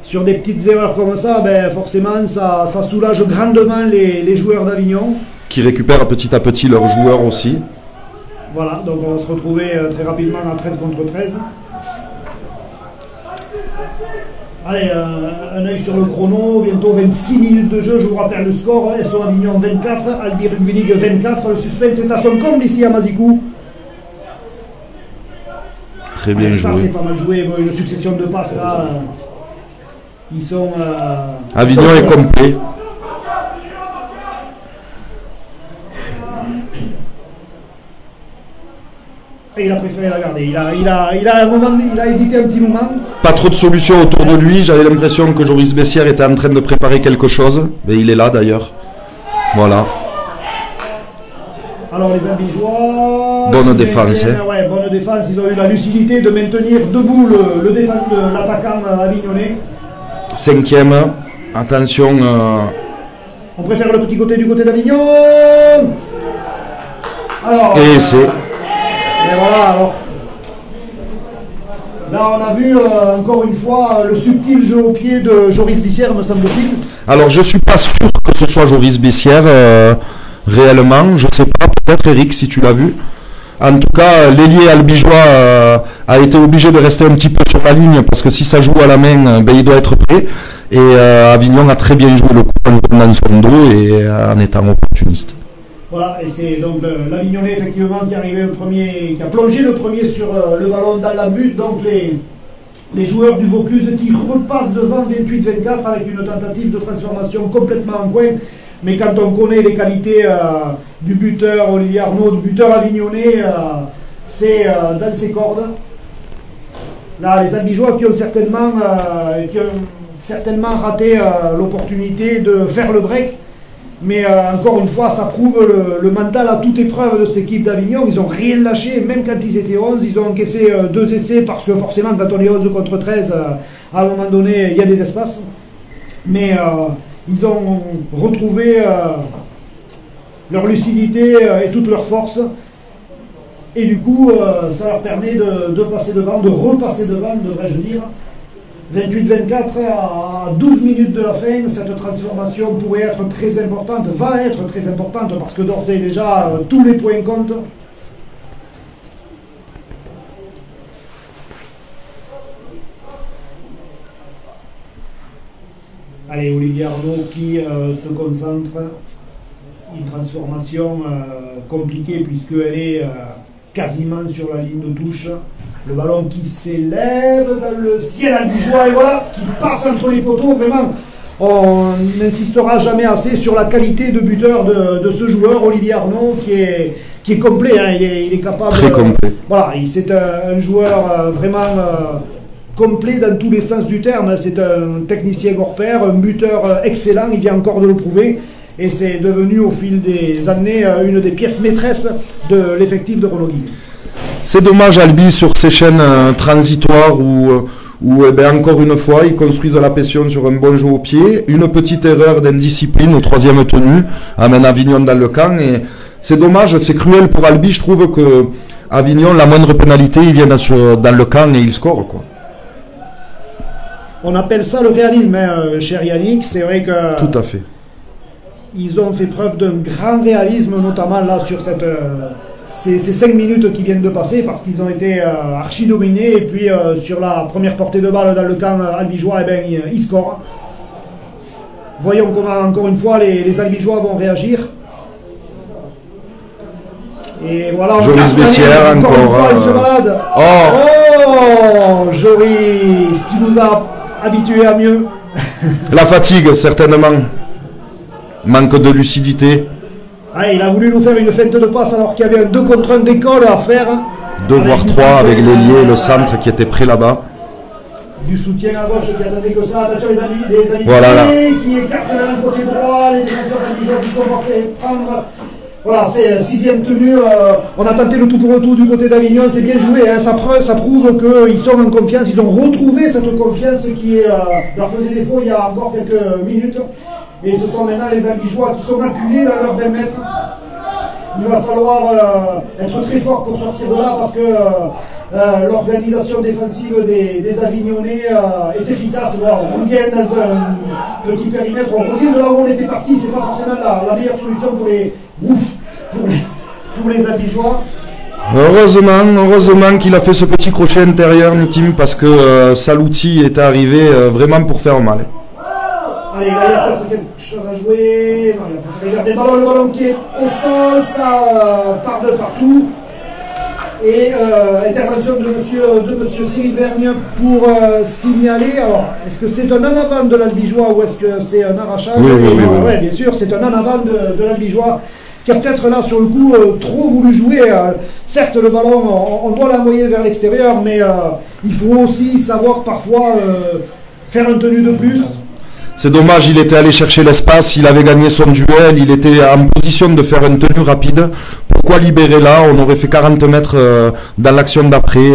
sur des petites erreurs comme ça, forcément, ça soulage grandement les joueurs d'Avignon. Qui récupèrent petit à petit leurs joueurs aussi. Voilà, donc on va se retrouver très rapidement à 13 contre 13. Allez, un œil sur le chrono, bientôt 26 minutes de jeu, je vous rappelle le score, SO Avignon 24, Albi Rugby League 24, le suspense est à son comble ici à Mazicou. Très bien joué. Ça c'est pas mal joué, une succession de passes là, ils sont... Avignon est complet. Et il a préféré la garder, il a hésité un petit moment. Pas trop de solutions autour de lui, j'avais l'impression que Joris Bessière était en train de préparer quelque chose, mais il est là d'ailleurs. Voilà. Alors les Albigeois... Bonne défense. Ouais, bonne défense, ils ont eu la lucidité de maintenir debout l'attaquant avignonnais. 5e, attention. On préfère le petit côté du côté d'Avignon. Alors, et c'est... Et voilà, alors. Là, on a vu encore une fois le subtil jeu au pied de Joris Bissière, me semble-t-il. Alors, je suis pas sûr que ce soit Joris Bissière, réellement. Je sais pas, peut-être Eric, si tu l'as vu. En tout cas, l'ailier albigeois a été obligé de rester un petit peu sur la ligne parce que si ça joue à la main, il doit être prêt. Et Avignon a très bien joué le coup en jouant dans son dos et en étant opportuniste. Voilà, et c'est donc l'Avignonnais effectivement qui est arrivé le premier, qui a plongé le premier sur le ballon dans la butte. Donc les joueurs du Vaucluse qui repassent devant 28-24 avec une tentative de transformation complètement en coin. Mais quand on connaît les qualités du buteur Olivier Arnaud, du buteur avignonnais, c'est dans ses cordes. Là, les Albigeois qui ont certainement raté l'opportunité de faire le break. Mais encore une fois, ça prouve le mental à toute épreuve de cette équipe d'Avignon. Ils n'ont rien lâché, même quand ils étaient 11. Ils ont encaissé 2 essais parce que forcément, quand on est 11 contre 13, à un moment donné, il y a des espaces. Mais ils ont retrouvé leur lucidité et toute leur force. Et du coup, ça leur permet de passer devant, de repasser devant, devrais-je dire. 28-24 à 12 minutes de la fin, cette transformation pourrait être très importante, va être très importante parce que d'ores et déjà tous les points comptent. Allez, Olivier Arnaud qui se concentre. Une transformation compliquée puisqu'elle est quasiment sur la ligne de touche. Le ballon qui s'élève dans le ciel albigeois et voilà, qui passe entre les poteaux. Vraiment, on n'insistera jamais assez sur la qualité de buteur de ce joueur, Olivier Arnaud, qui est complet. Hein, il est capable. Très complet. Voilà, c'est un joueur vraiment complet dans tous les sens du terme. C'est un technicien hors pair, un buteur excellent. Il vient encore de le prouver. Et c'est devenu au fil des années une des pièces maîtresses de l'effectif de Renaud Guy. C'est dommage, Albi, sur ces chaînes transitoires où eh ben, encore une fois, ils construisent la pression sur un bon jeu au pied. Une petite erreur d'indiscipline au 3e tenu amène Avignon dans le camp. Et c'est dommage, c'est cruel pour Albi. Je trouve que Avignon, la moindre pénalité, ils viennent dans le camp et ils scorent, quoi. On appelle ça le réalisme, hein, cher Yannick. C'est vrai que... Tout à fait. Ils ont fait preuve d'un grand réalisme, notamment là sur ces 5 minutes qui viennent de passer, parce qu'ils ont été archi dominés. Et puis sur la première portée de balle dans le camp albigeois, eh ben, ils scorent. Voyons comment, encore une fois, les albigeois vont réagir. Et voilà, on Joris Bessières, encore une fois, il se balade. Oh, Joris, tu nous as habitués à mieux. La fatigue, certainement. Manque de lucidité. Ah, il a voulu nous faire une feinte de passe alors qu'il y avait un 2 contre 1 d'école à faire. 2 voire 3 avec l'ailier et le centre qui était prêt là-bas. Du soutien à gauche qui attendait que ça. Attention les amis voilà, là. Qui écartent le côté droit. Les défenseurs albigeois qui sont parfaits prendre. Voilà, c'est 6e tenue. On a tenté le tout pour le tout du côté d'Avignon. C'est bien joué. Hein, ça prouve qu'ils sont en confiance. Ils ont retrouvé cette confiance qui leur faisait défaut il y a encore quelques minutes. Et ce sont maintenant les albigeois qui sont acculés dans leurs 20 mètres. Il va falloir être très fort pour sortir de là parce que l'organisation défensive des Avignonnais est efficace. Voilà, on revient dans un petit périmètre, on revient de là où on était parti. C'est pas forcément la meilleure solution pour les albigeois. Heureusement qu'il a fait ce petit crochet intérieur, Nutim, parce que Salouti est arrivé vraiment pour faire mal. Allez, là, il y a peut-être quelque chose à jouer. Non, il a préféré garder le ballon qui est au sol, ça part de partout. Et intervention de monsieur Cyril Vergne pour signaler. Alors, est-ce que c'est un en avant de l'albigeois ou est-ce que c'est un arrachage? Oui. Oui, bien sûr, c'est un en avant de l'albigeois qui a peut-être là sur le coup trop voulu jouer. Certes, le ballon, on doit l'envoyer vers l'extérieur, mais il faut aussi savoir parfois faire un tenue de plus. C'est dommage, il était allé chercher l'espace, il avait gagné son duel, il était en position de faire une tenue rapide. Pourquoi libérer là? On aurait fait 40 mètres dans l'action d'après.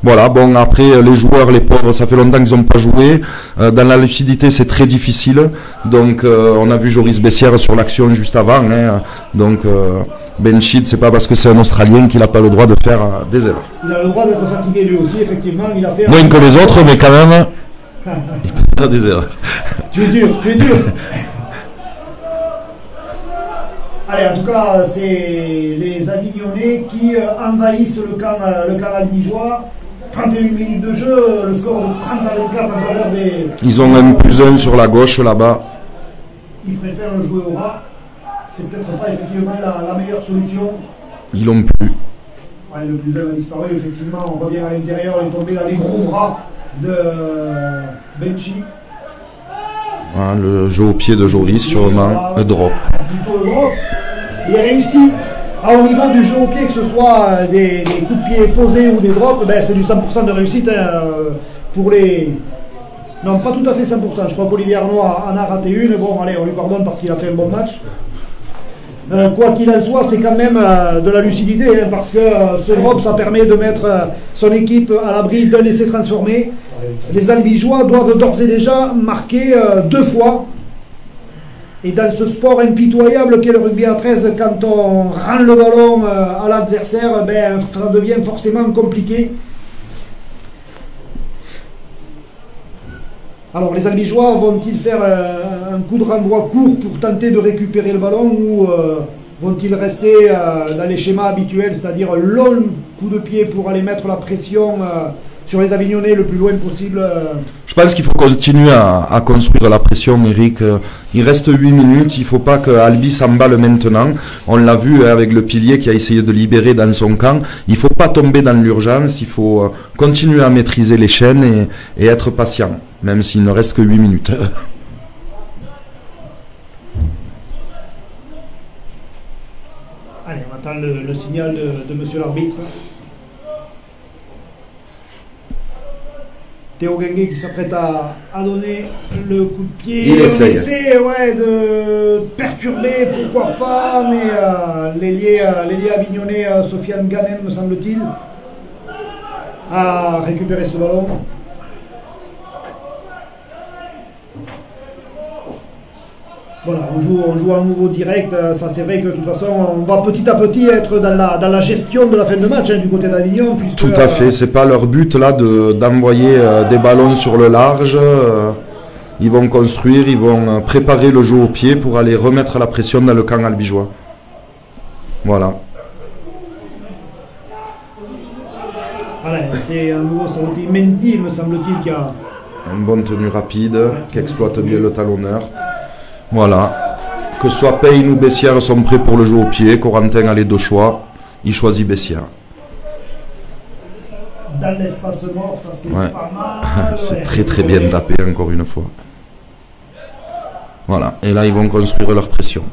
Voilà, bon, après, les joueurs, les pauvres, ça fait longtemps qu'ils n'ont pas joué. Dans la lucidité, c'est très difficile. Donc, on a vu Joris Bessières sur l'action juste avant. Hein. Donc, Benchid, c'est pas parce que c'est un Australien qu'il n'a pas le droit de faire des erreurs. Il a le droit d'être fatigué lui aussi, effectivement. Il a fait moins que les autres, mais quand même, il peut faire des erreurs. Tu es dur. Allez, en tout cas, c'est les Avignonnais qui envahissent le camp albigeois. 31 minutes de jeu, le score de 30 à 24 en faveur des... Ils ont un +1 sur la gauche là-bas. Ils préfèrent le jouer au ras. C'est peut-être pas effectivement la meilleure solution. Ils l'ont plus. Ouais, le +1 a disparu, effectivement. On revient à l'intérieur, on est tombé dans les gros bras de Benchi. Hein, le jeu au pied de Joris, sûrement, un drop. Plutôt un drop. Il a réussi. Au niveau du jeu au pied, que ce soit des coups de pied posés ou des drops, ben, c'est du 100% de réussite hein, pour les Non, pas tout à fait 100%. Je crois qu'Olivier Arnaud en a raté une. Bon, allez, on lui pardonne parce qu'il a fait un bon match. Quoi qu'il en soit, c'est quand même de la lucidité, hein, parce que ce drop, ça permet de mettre son équipe à l'abri d'un essai transformé. Les Albigeois doivent d'ores et déjà marquer 2 fois. Et dans ce sport impitoyable qu'est le rugby à 13, quand on rend le ballon à l'adversaire, ben, ça devient forcément compliqué. Alors, les Albigeois vont-ils faire un coup de renvoi court pour tenter de récupérer le ballon ou vont-ils rester dans les schémas habituels, c'est-à-dire long coup de pied pour aller mettre la pression sur les Avignonnais le plus loin possible? Je pense qu'il faut continuer à construire la pression, Eric. Il reste 8 minutes, il ne faut pas que Albi s'emballe maintenant. On l'a vu avec le pilier qui a essayé de libérer dans son camp. Il ne faut pas tomber dans l'urgence, il faut continuer à maîtriser les chaînes et être patient, même s'il ne reste que 8 minutes. Allez, on attend le signal de monsieur l'arbitre. Théo Guinguet qui s'apprête à donner le coup de pied. Il essaie de perturber, pourquoi pas, mais l'ailier avignonnais, Sofiane Ganem, me semble-t-il, a récupéré ce ballon. Voilà, on joue en nouveau direct. Ça, c'est vrai que de toute façon, on va petit à petit être dans la gestion de la fin de match du côté d'Avignon. Tout à fait, c'est pas leur but là d'envoyer des ballons sur le large. Ils vont construire, ils vont préparer le jeu au pied pour aller remettre la pression dans le camp albigeois. Voilà. Voilà, c'est un nouveau Saouti Mendy, me semble-t-il, qui a une bonne tenue rapide, qui exploite bien le talonneur. Voilà, que ce soit Payne ou Bessières sont prêts pour le jeu au pied. Corentin a les 2 choix, il choisit Bessières. Dans l'espace mort, ça c'est pas mal. C'est très bien tapé encore une fois. Voilà, et là ils vont construire leur pression.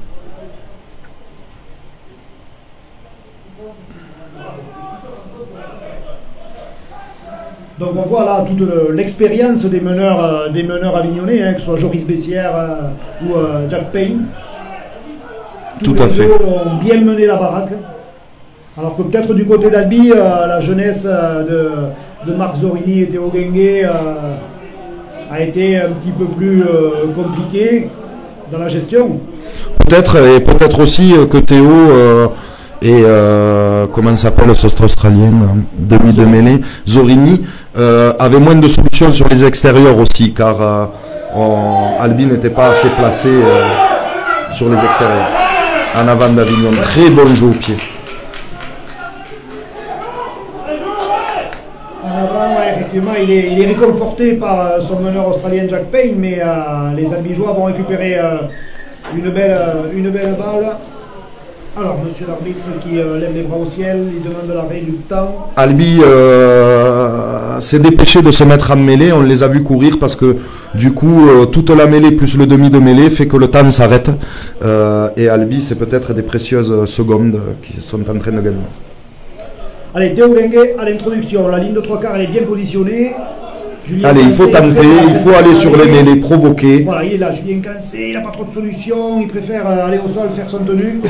Donc on voit là toute l'expérience des meneurs avignonnais, hein, que ce soit Joris Bessières ou Jack Payne. Tout à fait. Ont bien mené la baraque. Alors que peut-être du côté d'Albi, la jeunesse de Marc Zorini et Théo Guinguet a été un petit peu plus compliquée dans la gestion. Peut-être, et peut-être aussi que Théo et comment s'appelle cette australienne demi de mêlée, Zorini, avait moins de solutions sur les extérieurs aussi, car Albi n'était pas assez placé sur les extérieurs. En avant d'Avignon, très bon jeu au pied. En avant, ouais, effectivement, il est réconforté par son meneur australien Jack Payne, mais les Albigeois vont récupérer une belle balle. Alors, monsieur l'arbitre qui lève les bras au ciel, il demande l'arrêt du temps. Albi s'est dépêché de se mettre en mêlée, on les a vus courir parce que du coup, toute la mêlée plus le demi de mêlée fait que le temps s'arrête. Et Albi, c'est peut-être des précieuses secondes qui sont en train de gagner. Allez, Théo Guinguet à l'introduction, la ligne de 3/4 elle est bien positionnée. Julien Allez, il faut tenter, il faut aller sur les mêlées, provoquer. Voilà, il est là, Julien Cancé, il n'a pas trop de solutions, il préfère aller au sol, faire son tenue.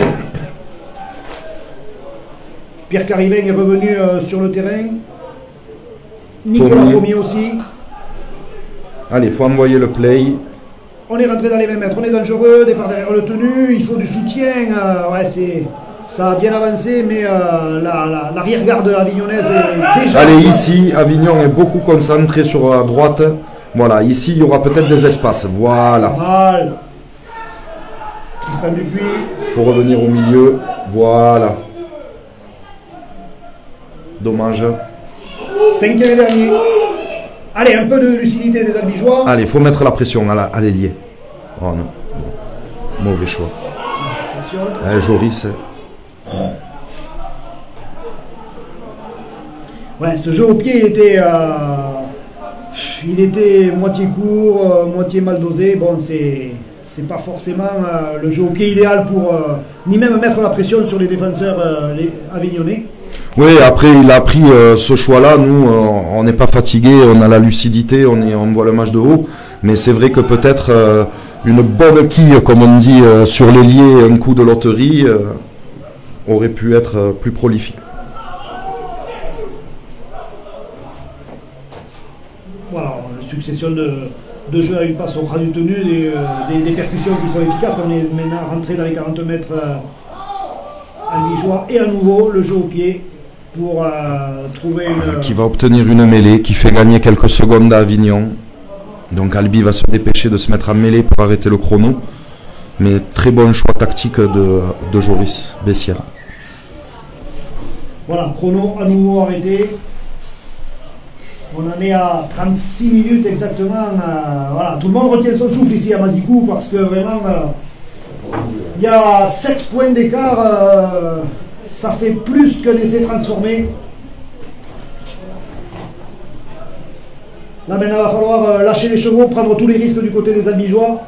Pierre Cariven est revenu sur le terrain. Nicolas Pommier aussi. Allez, il faut envoyer le play. On est rentré dans les 20 mètres, on est dangereux, départ derrière le tenu, il faut du soutien. Ça a bien avancé, mais l'arrière-garde avignonnaise est déjà... Allez, ici, Avignon est beaucoup concentré sur la droite. Voilà, ici, il y aura peut-être des espaces. Voilà. Mal. Tristan Dupuis. Il faut revenir au milieu. Voilà. Dommage. 5e et dernier. Allez, un peu de lucidité des Albigeois. Allez, il faut mettre la pression à l'ailier. Oh non. Bon. Mauvais choix. Joris. Ouais, ce jeu au pied, il était moitié court, moitié mal dosé. Bon, c'est pas forcément le jeu au pied idéal pour ni même mettre la pression sur les défenseurs avignonnais. Oui, après il a pris ce choix-là. Nous, on n'est pas fatigué, on a la lucidité, on voit le match de haut. Mais c'est vrai que peut-être une bonne quille, comme on dit, sur l'ailier, un coup de loterie, aurait pu être plus prolifique. Voilà, une succession de jeux à une passe au ras du tenu, des percussions qui sont efficaces. On est maintenant rentré dans les 40 mètres albigeois et à nouveau le jeu au pied pour trouver une... Qui va obtenir une mêlée, qui fait gagner quelques secondes à Avignon. Donc Albi va se dépêcher de se mettre en mêlée pour arrêter le chrono. Mais très bon choix tactique de Joris Bessière. Voilà, chrono à nouveau arrêté. On en est à 36 minutes exactement. Voilà, tout le monde retient son souffle ici à Mazicou parce que vraiment, il y a 7 points d'écart. Ça fait plus qu'un essai transformé. Là maintenant, il va falloir lâcher les chevaux, prendre tous les risques du côté des Albigeois.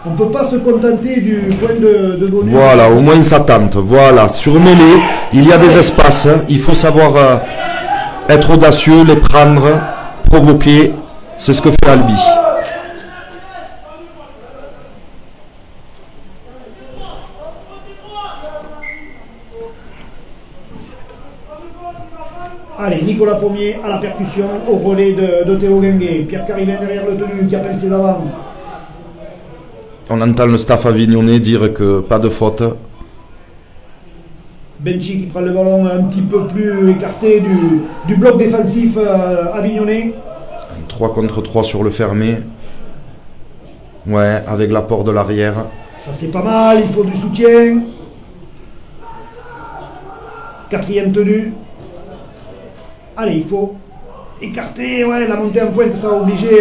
On ne peut pas se contenter du point de bonus. Voilà, au moins ça tente. Voilà, sur mêlée, il y a des espaces. Il faut savoir être audacieux, les prendre, provoquer. C'est ce que fait Albi. Allez, Nicolas Pommier à la percussion, au relais de Théo Guinguet. Pierre Carivin derrière le tenu qui appelle ses avants. On entend le staff avignonnais dire que pas de faute. Benchi qui prend le ballon un petit peu plus écarté du bloc défensif avignonnais. 3 contre 3 sur le fermé. Ouais, avec l'apport de l'arrière. Ça c'est pas mal, il faut du soutien. 4e tenue. Allez, il faut écarter, ouais, la montée en pointe, ça va obliger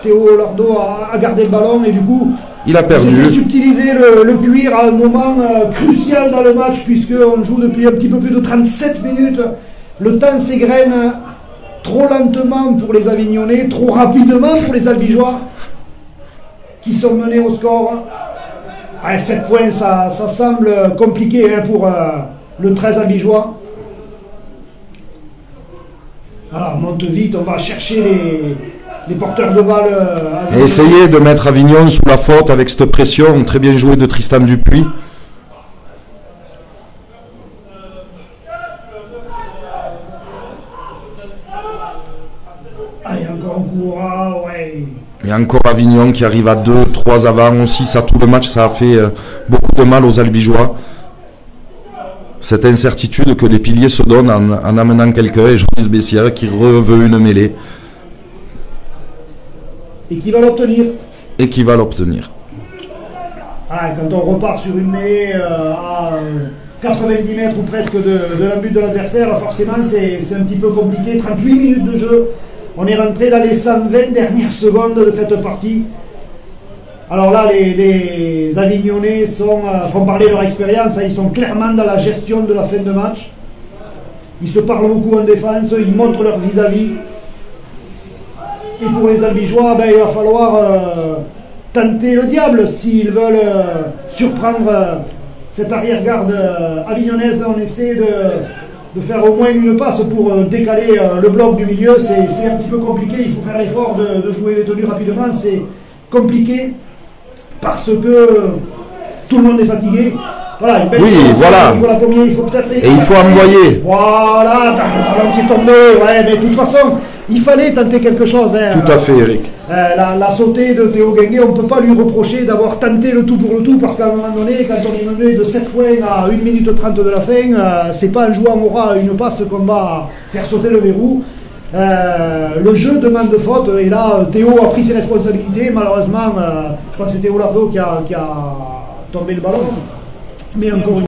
Théo Lardo à garder le ballon et du coup, il a perdu. C'est subtiliser le cuir à un moment crucial dans le match puisqu'on joue depuis un petit peu plus de 37 minutes. Le temps s'égrène trop lentement pour les Avignonnais, trop rapidement pour les Albigeois qui sont menés au score. À 7 points, ça semble compliqué hein, pour le 13 Albigeois. Alors, on monte vite, on va chercher les porteurs de balles. Essayer de mettre Avignon sous la faute avec cette pression. Très bien joué de Tristan Dupuis. Allez, encore un coup, ah, ouais. Et encore Avignon qui arrive à 2-3 avant aussi. Ça, tout le match, ça a fait beaucoup de mal aux Albigeois. Cette incertitude que les piliers se donnent en amenant quelqu'un et Joris Bessière qui veut une mêlée. Et qui va l'obtenir. Et qui va l'obtenir. Ah, quand on repart sur une mêlée à 90 mètres ou presque de l'embut de l'adversaire, forcément c'est un petit peu compliqué. 38 minutes de jeu. On est rentré dans les 120 dernières secondes de cette partie. Alors là, les Avignonnais font parler leur expérience, hein, ils sont clairement dans la gestion de la fin de match. Ils se parlent beaucoup en défense, ils montrent leur vis-à-vis. Et pour les Albigeois, ben, il va falloir tenter le diable s'ils veulent surprendre cette arrière-garde avignonnaise. On essaie de faire au moins une passe pour décaler le bloc du milieu. C'est un petit peu compliqué, il faut faire l'effort de jouer les tenues rapidement, c'est compliqué. Parce que tout le monde est fatigué. Voilà, une belle voilà. Il faut peut-être et il faut envoyer. Voilà, le ballon qui est tombé. Ouais, mais de toute façon, il fallait tenter quelque chose. Hein. Tout à fait, Eric. La sautée de Théo Guinguet, on ne peut pas lui reprocher d'avoir tenté le tout pour le tout, parce qu'à un moment donné, quand on est mené de 7 points à 1 minute 30 de la fin, c'est pas en jouant aura une passe qu'on va faire sauter le verrou. Le jeu demande de faute et là Théo a pris ses responsabilités. Malheureusement je crois que c'est Théo Lardo qui a tombé le ballon, mais encore une